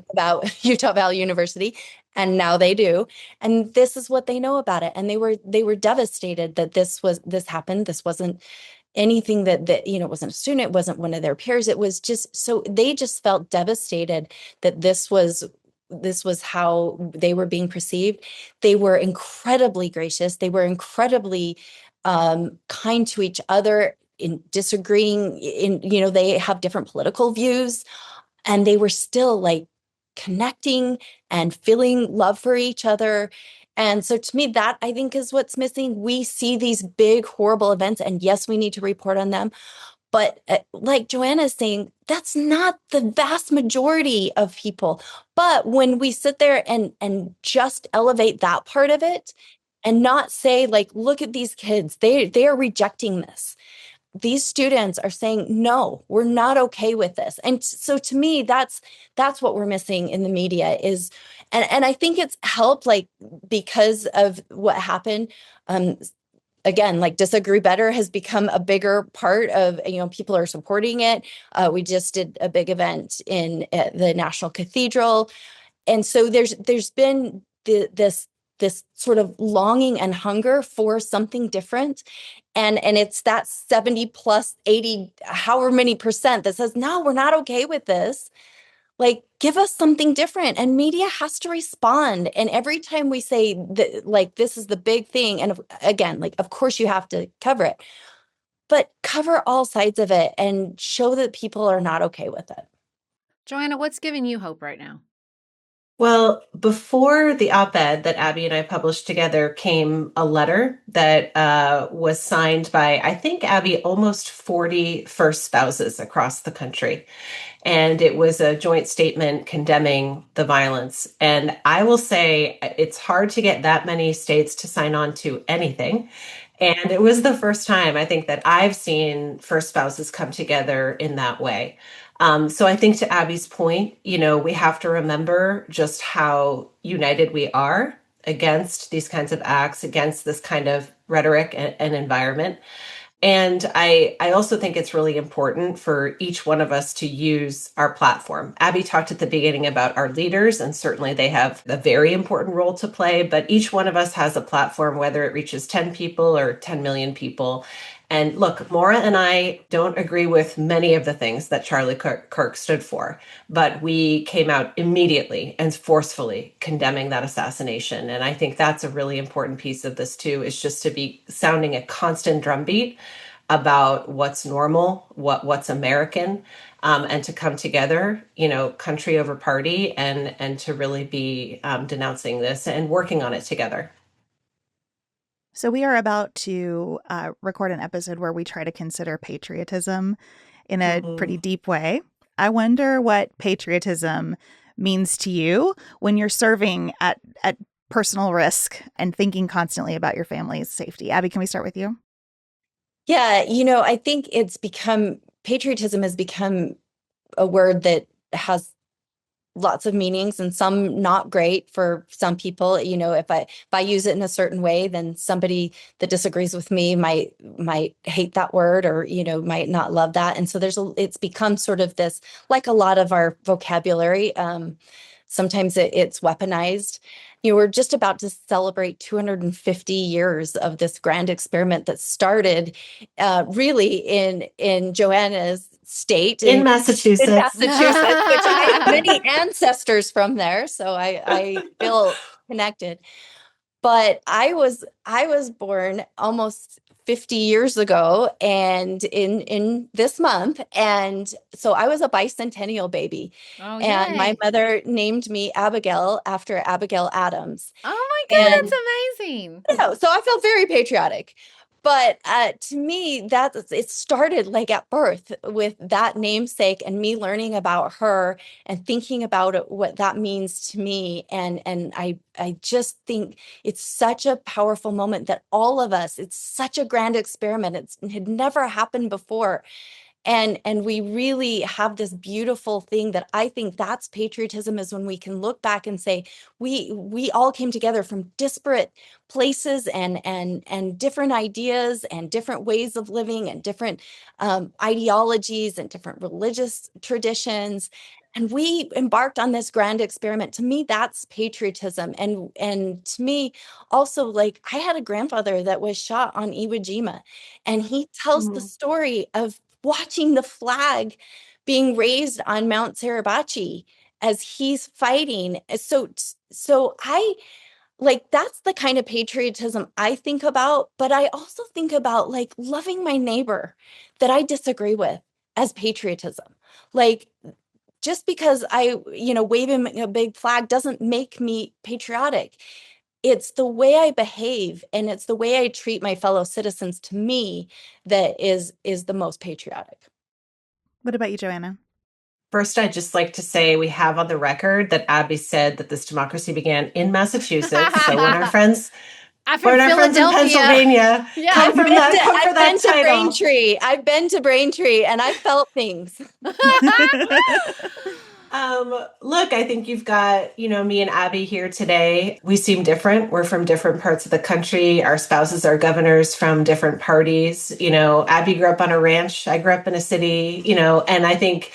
about Utah Valley University, and now they do. And this is what they know about it. And they were devastated that this happened. This wasn't anything that it wasn't a student, it wasn't one of their peers. It was just, so they just felt devastated that this was how they were being perceived. They were incredibly gracious. They were incredibly kind to each other in disagreeing. They have different political views, and they were still like connecting and feeling love for each other. And so to me, that I think is what's missing. We see these big, horrible events, and yes, we need to report on them. But like Joanna is saying, that's not the vast majority of people. But when we sit there and just elevate that part of it and not say, like, look at these kids, they are rejecting this. These students are saying, no, we're not okay with this. And so to me, that's what we're missing in the media is, and I think it's helped, like, because of what happened. Again, like, Disagree Better has become a bigger part of, people are supporting it. We just did a big event in the National Cathedral. And so there's been this sort of longing and hunger for something different. And it's that 70 plus 80, however many percent that says, no, we're not okay with this. Like, give us something different. And media has to respond. And every time we say that, like, this is the big thing. And again, like, of course you have to cover it, but cover all sides of it and show that people are not okay with it. Joanna, what's giving you hope right now? Well, before the op-ed that Abby and I published together came a letter that was signed by, I think, Abby, almost 40 first spouses across the country. And it was a joint statement condemning the violence. And I will say it's hard to get that many states to sign on to anything. And it was the first time, I think, that I've seen first spouses come together in that way. So I think, to Abby's point, we have to remember just how united we are against these kinds of acts, against this kind of rhetoric and environment. And I also think it's really important for each one of us to use our platform. Abby talked at the beginning about our leaders, and certainly they have a very important role to play, but each one of us has a platform, whether it reaches 10 people or 10 million people. And look, Maura and I don't agree with many of the things that Charlie Kirk stood for, but we came out immediately and forcefully condemning that assassination. And I think that's a really important piece of this too, is just to be sounding a constant drumbeat about what's normal, what's American, and to come together, country over party, and to really be denouncing this and working on it together. So we are about to record an episode where we try to consider patriotism in a pretty deep way. I wonder what patriotism means to you when you're serving at personal risk and thinking constantly about your family's safety. Abby, can we start with you? Yeah, I think patriotism has become a word that has lots of meanings, and some not great for some people. If I use it in a certain way, then somebody that disagrees with me might hate that word, or might not love that. And so it's become sort of this, like a lot of our vocabulary. Sometimes it's weaponized. We're just about to celebrate 250 years of this grand experiment that started really in Joanna's state in Massachusetts. In Massachusetts, which I have many ancestors from there, so I feel connected. But I was born almost 50 years ago, and in this month, and so I was a bicentennial baby. Oh, and yay. My mother named me Abigail after Abigail Adams. Oh my God, that's amazing. So I felt very patriotic. But to me, it started like at birth with that namesake and me learning about her and thinking about what that means to me. And I just think it's such a powerful moment that all of us, it's such a grand experiment. It had never happened before. And we really have this beautiful thing that I think that's patriotism, is when we can look back and say, we all came together from disparate places and different ideas and different ways of living and different ideologies and different religious traditions. And we embarked on this grand experiment. To me, that's patriotism. And to me, also, like, I had a grandfather that was shot on Iwo Jima, and he tells the story of watching the flag being raised on Mount Suribachi as he's fighting. So I, like, that's the kind of patriotism I think about, but I also think about, like, loving my neighbor that I disagree with as patriotism. Like, just because waving a big flag doesn't make me patriotic. It's the way I behave and it's the way I treat my fellow citizens, to me, that is the most patriotic. What about you, Joanna? First, I'd just like to say we have on the record that Abby said that this democracy began in Massachusetts. So when our friends I'm from in Pennsylvania Yeah, come for that I've been to title. Braintree. I've been to Braintree and I felt things. Look, I think you've got, me and Abby here today. We seem different. We're from different parts of the country. Our spouses are governors from different parties. Abby grew up on a ranch. I grew up in a city, and I think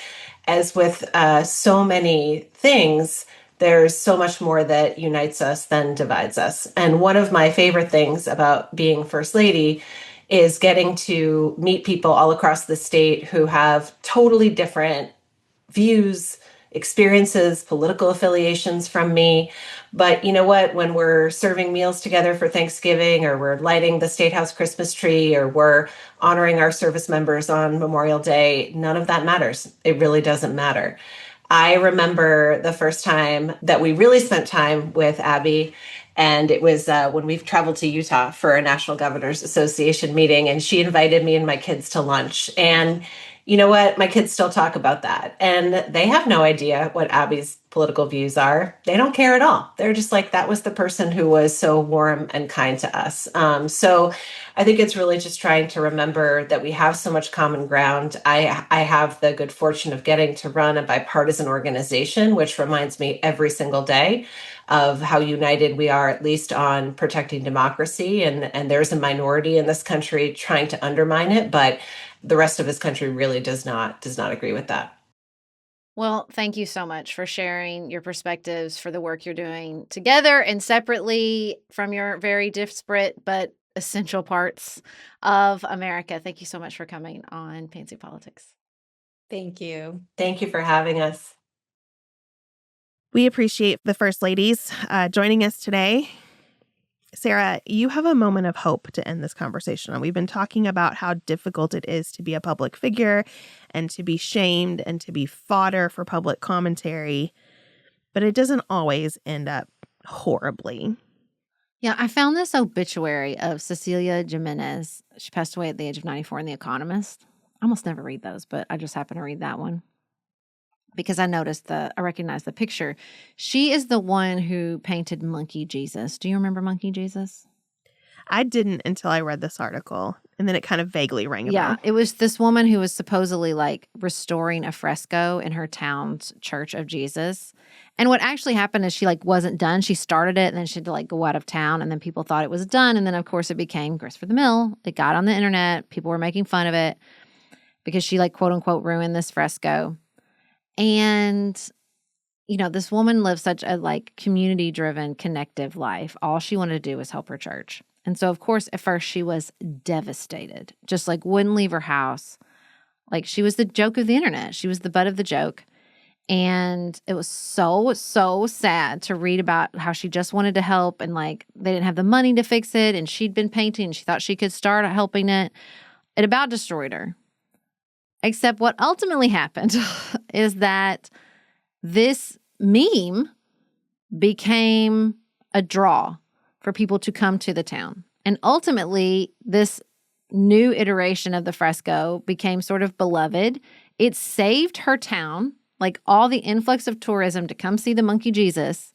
as with so many things, there's so much more that unites us than divides us. And one of my favorite things about being First Lady is getting to meet people all across the state who have totally different views, experiences, political affiliations from me. But you know what? When we're serving meals together for Thanksgiving, or we're lighting the State House Christmas tree, or we're honoring our service members on Memorial Day, none of that matters. It really doesn't matter. I remember the first time that we really spent time with Abby, and it was when we've traveled to Utah for a National Governors Association meeting, and she invited me and my kids to lunch. And you know what? My kids still talk about that. And they have no idea what Abby's political views are. They don't care at all. They're just like, that was the person who was so warm and kind to us. So I think it's really just trying to remember that we have so much common ground. I have the good fortune of getting to run a bipartisan organization, which reminds me every single day of how united we are, at least on protecting democracy. And there's a minority in this country trying to undermine it, but the rest of this country really does not agree with that. Well, thank you so much for sharing your perspectives, for the work you're doing together and separately from your very disparate but essential parts of America. Thank you so much for coming on Pantsuit Politics. Thank you. Thank you for having us. We appreciate the First Ladies joining us today. Sarah, you have a moment of hope to end this conversation on. We've been talking about how difficult it is to be a public figure and to be shamed and to be fodder for public commentary, but it doesn't always end up horribly. Yeah, I found this obituary of Cecilia Giménez. She passed away at the age of 94 in The Economist. I almost never read those, but I just happened to read that one because I recognized the picture. She is the one who painted Monkey Jesus. Do you remember Monkey Jesus? I didn't until I read this article, and then it kind of vaguely rang a bell. Yeah, it was this woman who was supposedly like restoring a fresco in her town's Church of Jesus. And what actually happened is she like wasn't done. She started it and then she had to like go out of town, and then people thought it was done. And then of course it became Grist for the Mill. It got on the internet. People were making fun of it because she like quote unquote ruined this fresco. And, this woman lived such a like community driven, connective life. All she wanted to do was help her church. And so, of course, at first she was devastated, just like wouldn't leave her house. Like she was the joke of the internet. She was the butt of the joke. And it was so, so sad to read about how she just wanted to help and like they didn't have the money to fix it. And she'd been painting and she thought she could start helping it. It about destroyed her. Except what ultimately happened is that this meme became a draw for people to come to the town. And ultimately, this new iteration of the fresco became sort of beloved. It saved her town, like all the influx of tourism to come see the Monkey Jesus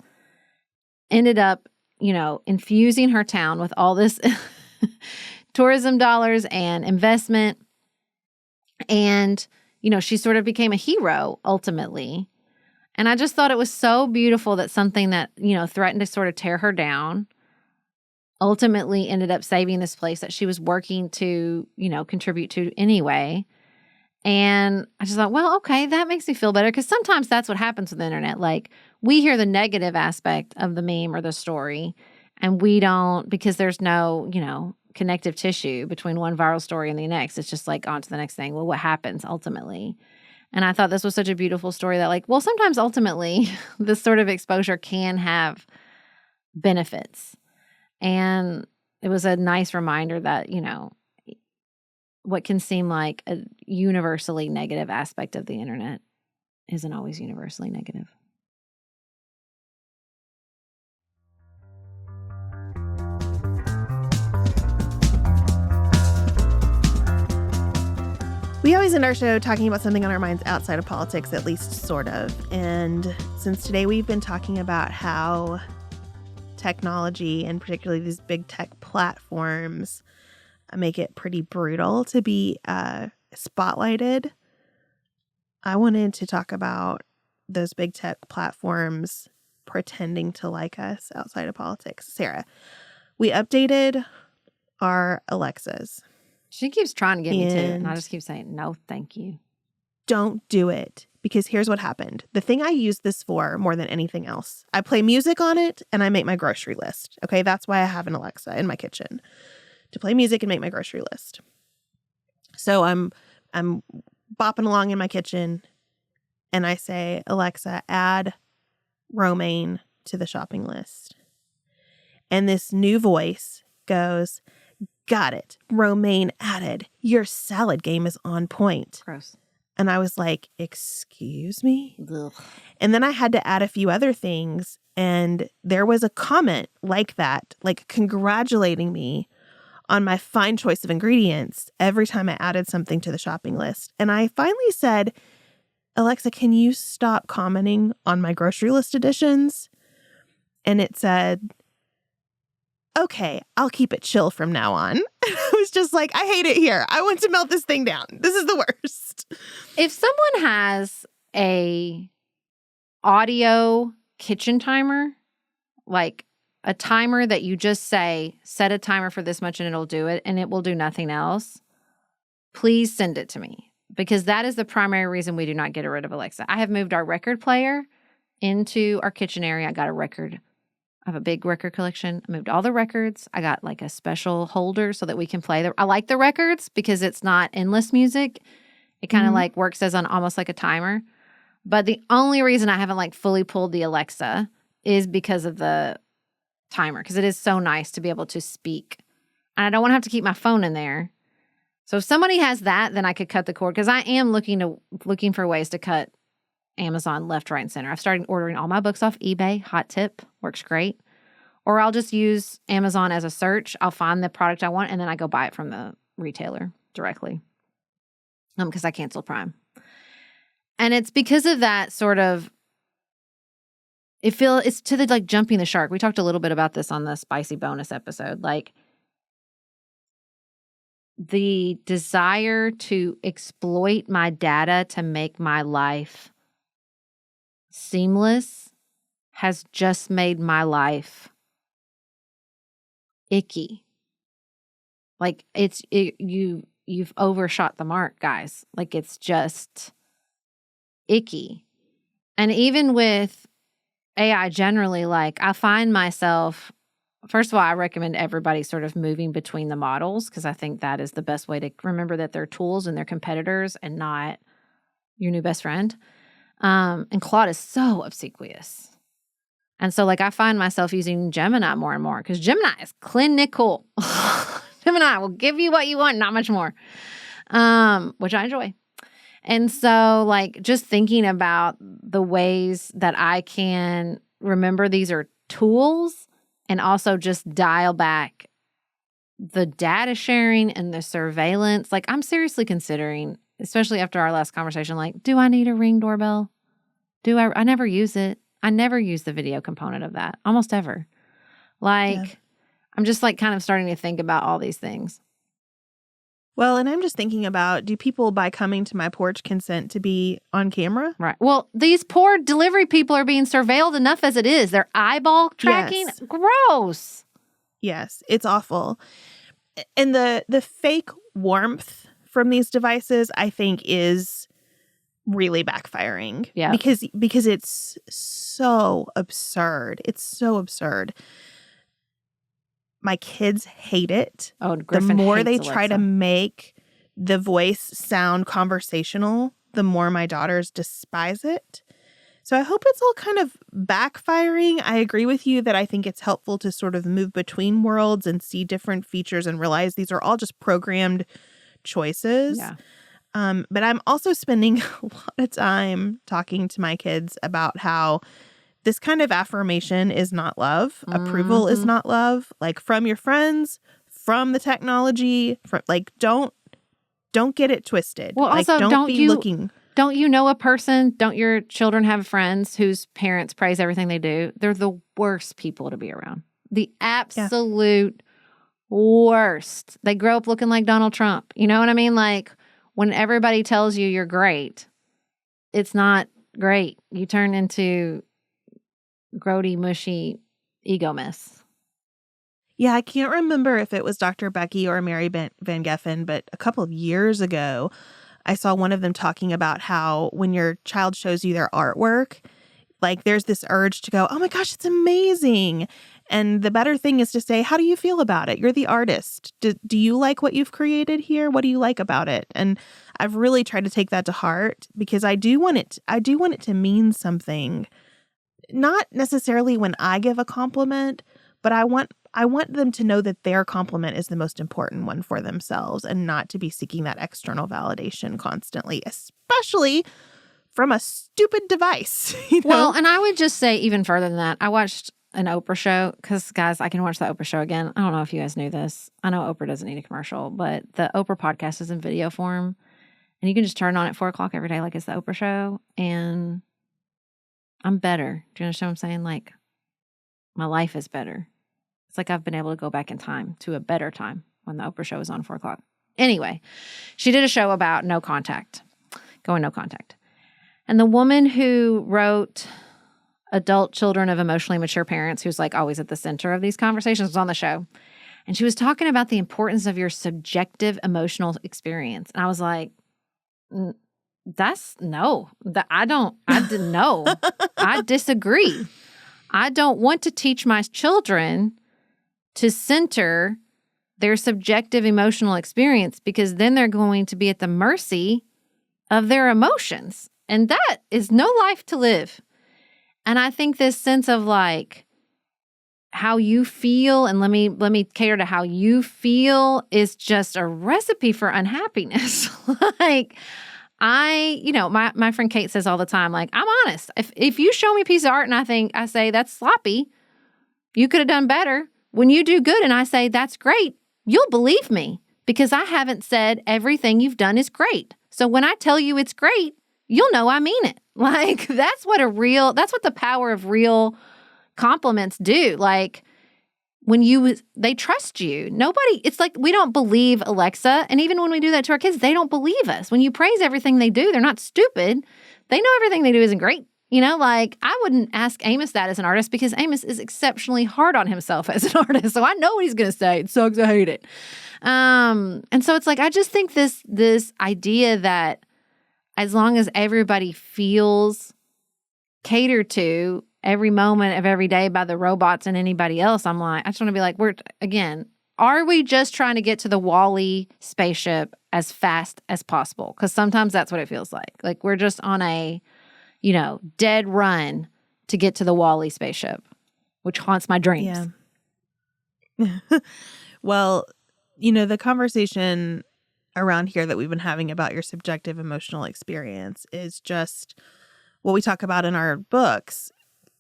ended up, infusing her town with all this tourism dollars and investment. And, she sort of became a hero ultimately. And I just thought it was so beautiful that something that, threatened to sort of tear her down ultimately ended up saving this place that she was working to, contribute to anyway. And I just thought, well, okay, that makes me feel better because sometimes that's what happens with the internet. Like we hear the negative aspect of the meme or the story and we don't, because there's no, connective tissue between one viral story and the next. It's just like on to the next thing. Well, what happens ultimately? And I thought this was such a beautiful story that like, well, sometimes ultimately this sort of exposure can have benefits. And it was a nice reminder that, what can seem like a universally negative aspect of the internet isn't always universally negative. We always end our show talking about something on our minds outside of politics, at least sort of. And since today we've been talking about how technology, and particularly these big tech platforms, make it pretty brutal to be spotlighted, I wanted to talk about those big tech platforms pretending to like us outside of politics. Sarah, we updated our Alexas. She keeps trying to get me to, and I just keep saying, no, thank you. Don't do it, because here's what happened. The thing I use this for more than anything else, I play music on it and I make my grocery list. Okay, that's why I have an Alexa in my kitchen, to play music and make my grocery list. So I'm bopping along in my kitchen and I say, Alexa, add romaine to the shopping list. And this new voice goes, got it. Romaine added. Your salad game is on point. Gross. And I was like, excuse me? Ugh. And then I had to add a few other things. And there was a comment like that, like congratulating me on my fine choice of ingredients every time I added something to the shopping list. And I finally said, Alexa, can you stop commenting on my grocery list additions? And it said, okay, I'll keep it chill from now on. I was just like, I hate it here. I want to melt this thing down. This is the worst. If someone has a audio kitchen timer, like a timer that you just say, set a timer for this much and it'll do it, and it will do nothing else, please send it to me, because that is the primary reason we do not get rid of Alexa. I have moved our record player into our kitchen area. I got a record. I have a big record collection. I moved all the records. I got like a special holder so that we can play. I like the records because it's not endless music. It kind of like works as almost like a timer. But the only reason I haven't like fully pulled the Alexa is because of the timer, because it is so nice to be able to speak. And I don't want to have to keep my phone in there. So if somebody has that, then I could cut the cord, because I am looking for ways to cut Amazon left, right, and center. I've started ordering all my books off eBay. Hot tip. Works great. Or I'll just use Amazon as a search. I'll find the product I want, and then I go buy it from the retailer directly. Because I canceled Prime. And it's because of that sort of, it's to the like jumping the shark. We talked a little bit about this on the spicy bonus episode. Like the desire to exploit my data to make my life seamless has just made my life icky. Like you've overshot the mark, guys. Like it's just icky. And even with AI generally, like I find myself, first of all, I recommend everybody sort of moving between the models, because I think that is the best way to remember that they're tools and they're competitors and not your new best friend. And Claude is so obsequious. And so like I find myself using Gemini more and more, because Gemini is clinical. Gemini will give you what you want, not much more, which I enjoy. And so like just thinking about the ways that I can remember these are tools, and also just dial back the data sharing and the surveillance. Like I'm seriously considering, especially after our last conversation, like, do I need a Ring doorbell? I never use it. I never use the video component of that, almost ever. Like, I'm just like kind of starting to think about all these things. Well, and I'm just thinking about, do people by coming to my porch consent to be on camera? Right. Well, these poor delivery people are being surveilled enough as it is. Their eyeball tracking. Yes. Gross. Yes, it's awful. And the fake warmth from these devices, I think, is really backfiring. Yeah. Because it's so absurd. It's so absurd. My kids hate it. Oh, Griffin the more hates they Alexa. try to make the voice sound conversational, the more my daughters despise it. So I hope it's all kind of backfiring. I agree with you that I think it's helpful to sort of move between worlds and see different features and realize these are all just programmed choices. Yeah. But I'm also spending a lot of time talking to my kids about how this kind of affirmation is not love. Approval is not love. Like from your friends, from the technology, from like don't get it twisted. Well, like also, don't be looking. Don't you know a person? Don't your children have friends whose parents praise everything they do? They're the worst people to be around. The absolute worst. They grow up looking like Donald Trump. You know what I mean? Like when everybody tells you you're great, it's not great. You turn into grody, mushy ego mess. Yeah, I can't remember if it was Dr. Becky or Mary Van Geffen, but a couple of years ago, I saw one of them talking about how when your child shows you their artwork, like there's this urge to go, oh my gosh, it's amazing. And the better thing is to say, how do you feel about it? You're the artist. Do you like what you've created here? What do you like about it? And I've really tried to take that to heart because I do want it to mean something. Not necessarily when I give a compliment, but I want them to know that their compliment is the most important one for themselves and not to be seeking that external validation constantly, especially from a stupid device. You know? Well, and I would just say even further than that, I watched an Oprah show because, guys, I can watch the Oprah show again. I don't know if you guys knew this. I know Oprah doesn't need a commercial, but the Oprah podcast is in video form, and you can just turn it on at 4 o'clock every day like it's the Oprah show, and I'm better. Do you understand what I'm saying? Like, my life is better. It's like I've been able to go back in time to a better time when the Oprah show was on 4 o'clock. Anyway, she did a show about no contact, going no contact. And the woman who wrote Adult Children of Emotionally Mature Parents, who's like always at the center of these conversations, was on the show. And she was talking about the importance of your subjective emotional experience. And I was like, I didn't know. I disagree. I don't want to teach my children to center their subjective emotional experience because then they're going to be at the mercy of their emotions. And that is no life to live. And I think this sense of like how you feel and let me cater to how you feel is just a recipe for unhappiness. Like my friend Kate says all the time, like, I'm honest. If you show me a piece of art and I say that's sloppy, you could have done better. When you do good and I say that's great, you'll believe me because I haven't said everything you've done is great. So when I tell you it's great, you'll know I mean it. Like that's what the power of real compliments do. Like when they trust you. It's like we don't believe Alexa. And even when we do that to our kids, they don't believe us. When you praise everything they do, they're not stupid. They know everything they do isn't great. You know, like I wouldn't ask Amos that as an artist because Amos is exceptionally hard on himself as an artist. So I know what he's going to say. It sucks. I hate it. And so it's like, I just think this idea that as long as everybody feels catered to every moment of every day by the robots and anybody else, I'm like, I just want to be like, are we just trying to get to the Wall-E spaceship as fast as possible? Because sometimes that's what it feels like. Like we're just on a, dead run to get to the Wall-E spaceship, which haunts my dreams. Yeah. Well, the conversation around here that we've been having about your subjective emotional experience is just what we talk about in our books.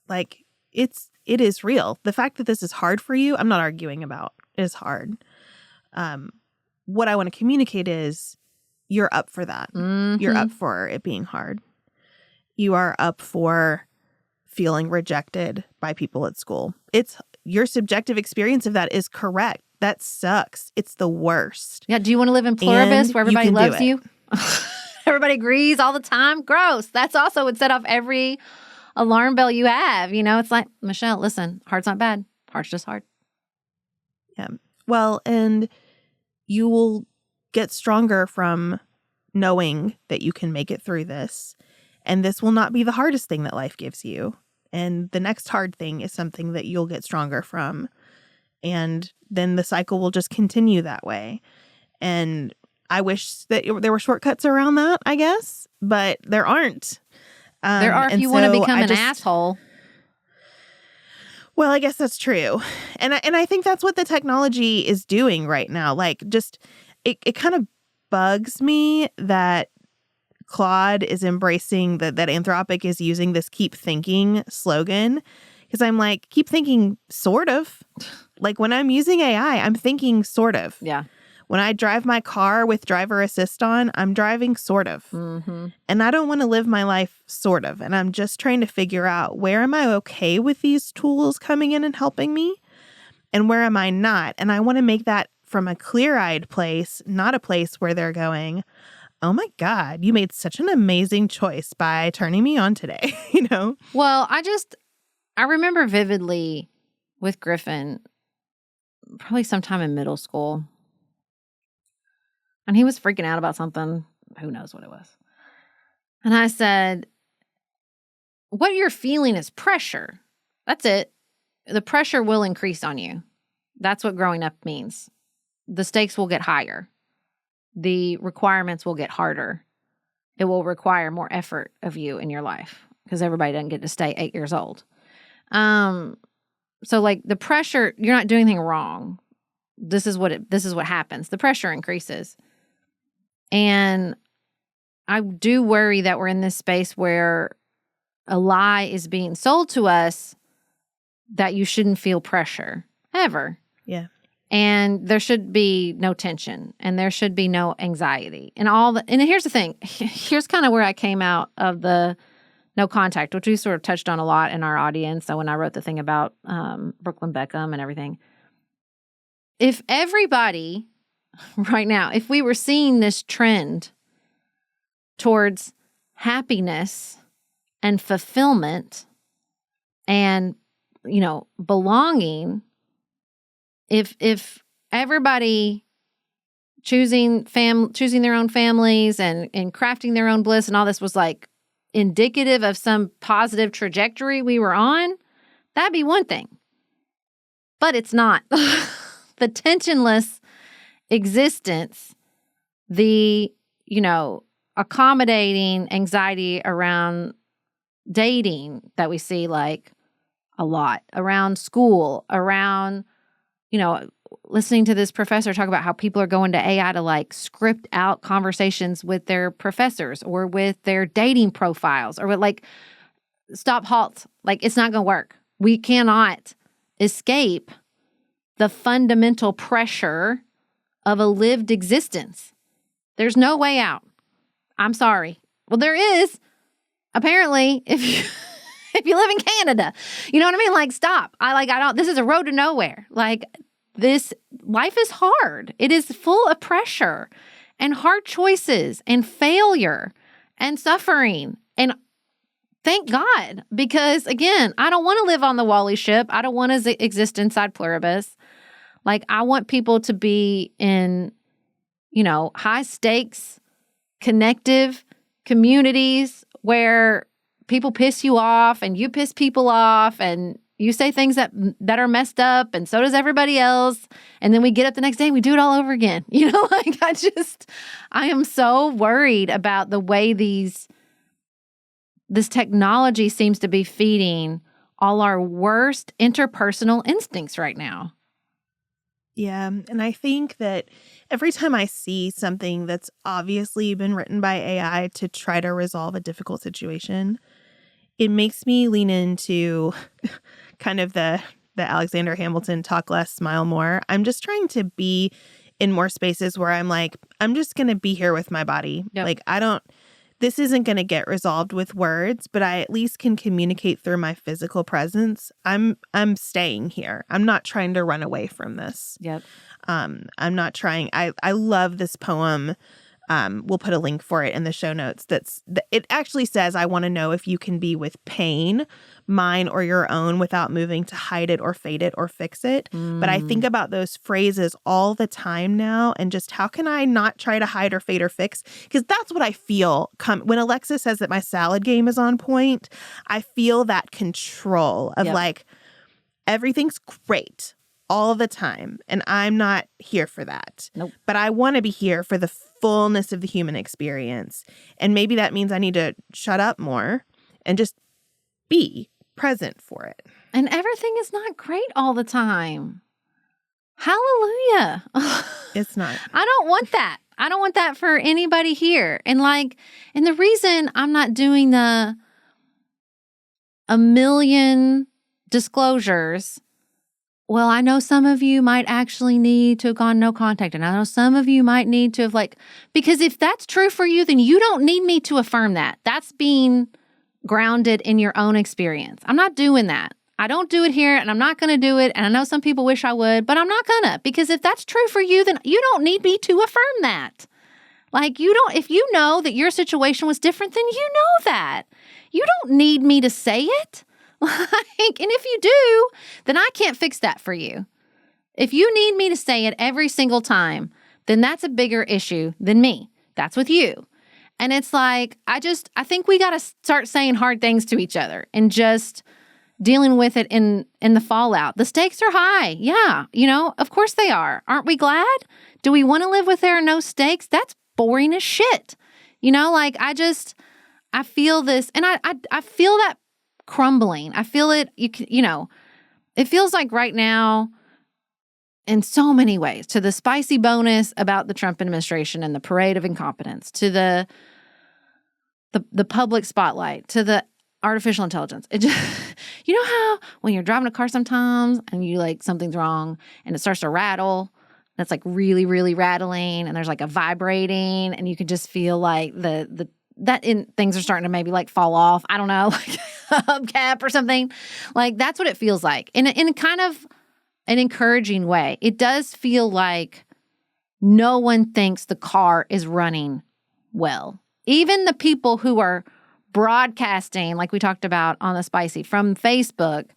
Like it is real. The fact that this is hard for you, I'm not arguing about, is hard. What I want to communicate is you're up for that. Mm-hmm. You're up for it being hard. You are up for feeling rejected by people at school. It's your subjective experience of that is correct. That sucks. It's the worst. Yeah. Do you want to live in pluribus where everybody loves you? Everybody agrees all the time? Gross. That's also would set off every alarm bell you have. It's like, Michelle, listen, hard's not bad. Hard's just hard. Yeah. Well, and you will get stronger from knowing that you can make it through this. And this will not be the hardest thing that life gives you. And the next hard thing is something that you'll get stronger from. And then the cycle will just continue that way. And I wish that there were shortcuts around that, I guess, but there aren't. There are if you want to become an asshole. Well, I guess that's true. And I think that's what the technology is doing right now. Like just it kind of bugs me that Claude is embracing that Anthropic is using this keep thinking slogan. Because I'm like, keep thinking, sort of. Like when I'm using AI, I'm thinking sort of. Yeah. When I drive my car with driver assist on, I'm driving sort of. Mm-hmm. And I don't want to live my life sort of. And I'm just trying to figure out, where am I okay with these tools coming in and helping me? And where am I not? And I want to make that from a clear-eyed place, not a place where they're going, oh my God, you made such an amazing choice by turning me on today, you know? Well, I remember vividly with Griffin, probably sometime in middle school, and he was freaking out about something. Who knows what it was? And I said, what you're feeling is pressure. That's it. The pressure will increase on you. That's what growing up means. The stakes will get higher. The requirements will get harder. It will require more effort of you in your life because everybody doesn't get to stay 8 years old. So like the pressure, you're not doing anything wrong. This is what happens. The pressure increases. And I do worry that we're in this space where a lie is being sold to us that you shouldn't feel pressure ever. Yeah. And there should be no tension and there should be no anxiety and and here's the thing. Here's kind of where I came out of the no contact, which we sort of touched on a lot in our audience. So when I wrote the thing about Brooklyn Beckham and everything, if everybody right now, if we were seeing this trend towards happiness and fulfillment and, you know, belonging, if everybody choosing their own families and crafting their own bliss and all this was like indicative of some positive trajectory we were on, that'd be one thing. But it's not. The tensionless existence, the, you know, accommodating anxiety around dating that we see like a lot, around school, around, you know, listening to this professor talk about how people are going to AI to like script out conversations with their professors or with their dating profiles or with like stop, halt. Like it's not going to work. We cannot escape the fundamental pressure of a lived existence. There's no way out. I'm sorry. Well, there is. Apparently, if you live in Canada, you know what I mean? Like, stop. This is a road to nowhere. Like, this life is hard. It is full of pressure and hard choices and failure and suffering. And thank God, because again, I don't want to live on the Wall-E ship. I don't want to exist inside Pluribus. Like, I want people to be in, you know, high stakes, connective communities where people piss you off and you piss people off and you say things that are messed up and so does everybody else. And then we get up the next day and we do it all over again. You know, like I am so worried about the way this technology seems to be feeding all our worst interpersonal instincts right now. Yeah. And I think that every time I see something that's obviously been written by AI to try to resolve a difficult situation, it makes me lean into kind of the Alexander Hamilton talk less, smile more. I'm just trying to be in more spaces where I'm like, I'm just going to be here with my body. Yep. Like, this isn't going to get resolved with words, but I at least can communicate through my physical presence. I'm staying here. I'm not trying to run away from this. Yep. I'm not trying. I love this poem. We'll put a link for it in the show notes. It actually says, I want to know if you can be with pain, mine or your own, without moving to hide it or fade it or fix it. But I think about those phrases all the time now and just how can I not try to hide or fade or fix? Because that's what I feel when Alexa says that my salad game is on point. I feel that control of like, everything's great all the time. And I'm not here for that. Nope. But I want to be here for the fullness of the human experience. And maybe that means I need to shut up more and just be present for it. And everything is not great all the time. Hallelujah. It's not. I don't want that. I don't want that for anybody here. And the reason I'm not doing a million disclosures, well, I know some of you might actually need to have gone no contact. And I know some of you might need to have because if that's true for you, then you don't need me to affirm that. That's being grounded in your own experience. I'm not doing that. I don't do it here, and I'm not going to do it. And I know some people wish I would, but I'm not going to, because if that's true for you, then you don't need me to affirm that. If you know that your situation was different, then you know that. You don't need me to say it. And if you do, then I can't fix that for you. If you need me to say it every single time, then that's a bigger issue than me. That's with you. And it's I think we got to start saying hard things to each other and just dealing with it in the fallout. The stakes are high. Yeah. Of course they are. Aren't we glad? Do we want to live with there are no stakes? That's boring as shit. I feel this, and I feel that crumbling. I feel it, it feels like right now, in so many ways, to the spicy bonus about the Trump administration and the parade of incompetence, to the public spotlight, to the artificial intelligence. It just, how when you're driving a car sometimes and you something's wrong and it starts to rattle, and it's really, really rattling, and there's a vibrating, and you can just feel things are starting to maybe fall off. I don't know, a hubcap or something. That's what it feels like in kind of an encouraging way. It does feel like no one thinks the car is running well. Even the people who are broadcasting, like we talked about on the Spicy, from Facebook,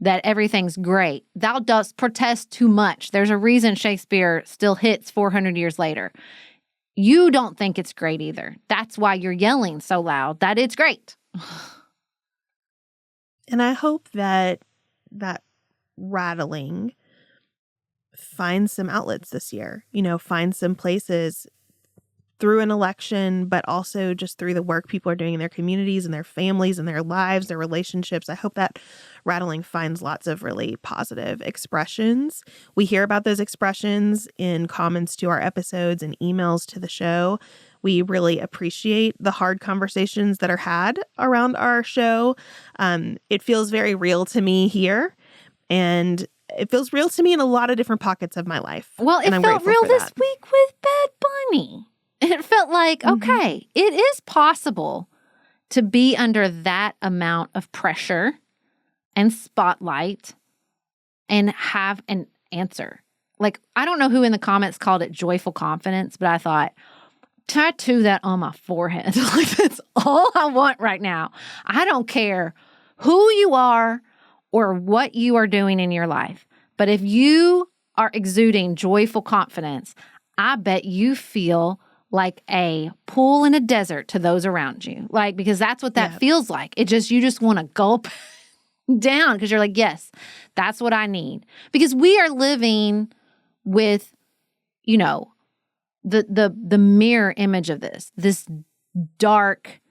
that everything's great. Thou dost protest too much. There's a reason Shakespeare still hits 400 years later. You don't think it's great either. That's why you're yelling so loud that it's great. And I hope that rattling finds some outlets this year, find some places through an election, but also just through the work people are doing in their communities and their families and their lives, their relationships. I hope that rattling finds lots of really positive expressions. We hear about those expressions in comments to our episodes and emails to the show. We really appreciate the hard conversations that are had around our show. It feels very real to me here, and it feels real to me in a lot of different pockets of my life. Well, it felt real this week with Bad Bunny. It felt like, okay, it is possible to be under that amount of pressure and spotlight and have an answer. I don't know who in the comments called it joyful confidence, but I thought, tattoo that on my forehead. That's all I want right now. I don't care who you are or what you are doing in your life. But if you are exuding joyful confidence, I bet you feel like a pool in a desert to those around you. Because that's what that feels like. You just want to gulp down because you're yes, that's what I need. Because we are living with, the mirror image of this dark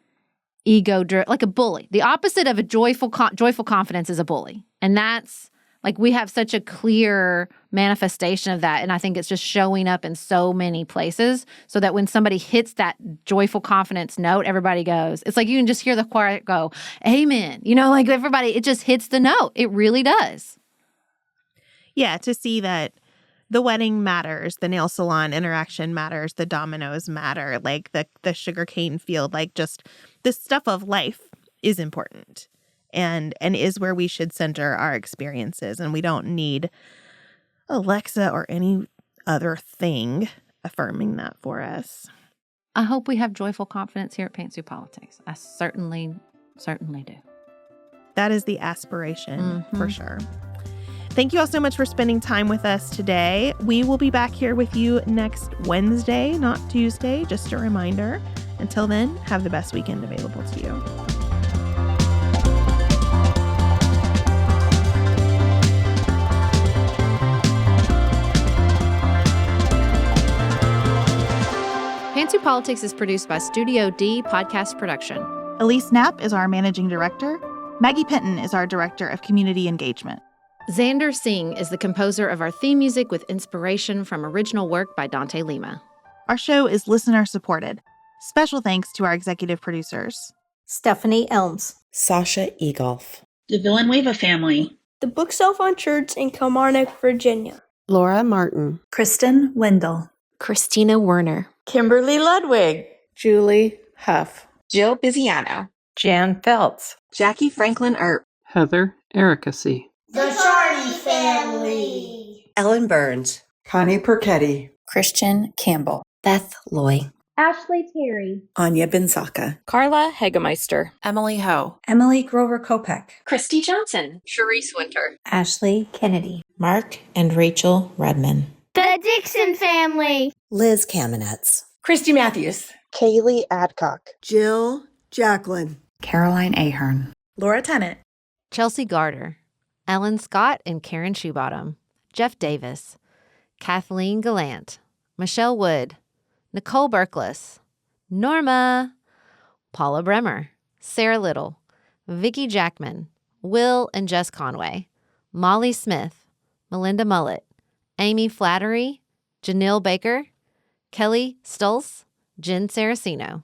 ego, like a bully. The opposite of a joyful confidence is a bully. And that's we have such a clear manifestation of that. And I think it's just showing up in so many places so that when somebody hits that joyful confidence note, everybody goes, it's you can just hear the choir go, amen. Everybody, it just hits the note. It really does. Yeah, to see that the wedding matters, the nail salon interaction matters, the dominoes matter, the sugarcane field, just the stuff of life is important. And is where we should center our experiences. And we don't need Alexa or any other thing affirming that for us. I hope we have joyful confidence here at Pantsuit Politics. I certainly do. That is the aspiration, for sure. Thank you all so much for spending time with us today. We will be back here with you next Wednesday, not Tuesday, just a reminder. Until then, have the best weekend available to you. Pantsuit Politics is produced by Studio D Podcast Production. Elise Knapp is our managing director. Maggie Penton is our director of community engagement. Xander Singh is the composer of our theme music with inspiration from original work by Dante Lima. Our show is listener supported. Special thanks to our executive producers. Stephanie Elms, Sasha Egolf, the Villanueva family, the Bookshelf on Church in Kilmarnock, Virginia, Laura Martin, Kristen Wendell, Christina Werner, Kimberly Ludwig, Julie Huff, Jill Biziano, Jan Feltz, Jackie Franklin Earp, Heather Ericacy, the Shardy family, Ellen Burns, Connie Perchetti, Christian Campbell, Beth Loy, Ashley Terry, Anya Bensaka, Carla Hegemeister, Emily Ho, Emily Grover Kopek, Christy Johnson, Sharice Winter, Ashley Kennedy, Mark and Rachel Redman, the Dixon family, Liz Kamenetz, Christy Matthews, Kaylee Adcock, Jill Jacqueline, Caroline Ahern, Laura Tennant, Chelsea Garter, Ellen Scott and Karen Shoebottom, Jeff Davis, Kathleen Gallant, Michelle Wood, Nicole Berkless, Norma, Paula Bremer, Sarah Little, Vicki Jackman, Will and Jess Conway, Molly Smith, Melinda Mullet, Amy Flattery, Janelle Baker, Kelly Stulz, Jen Saraceno.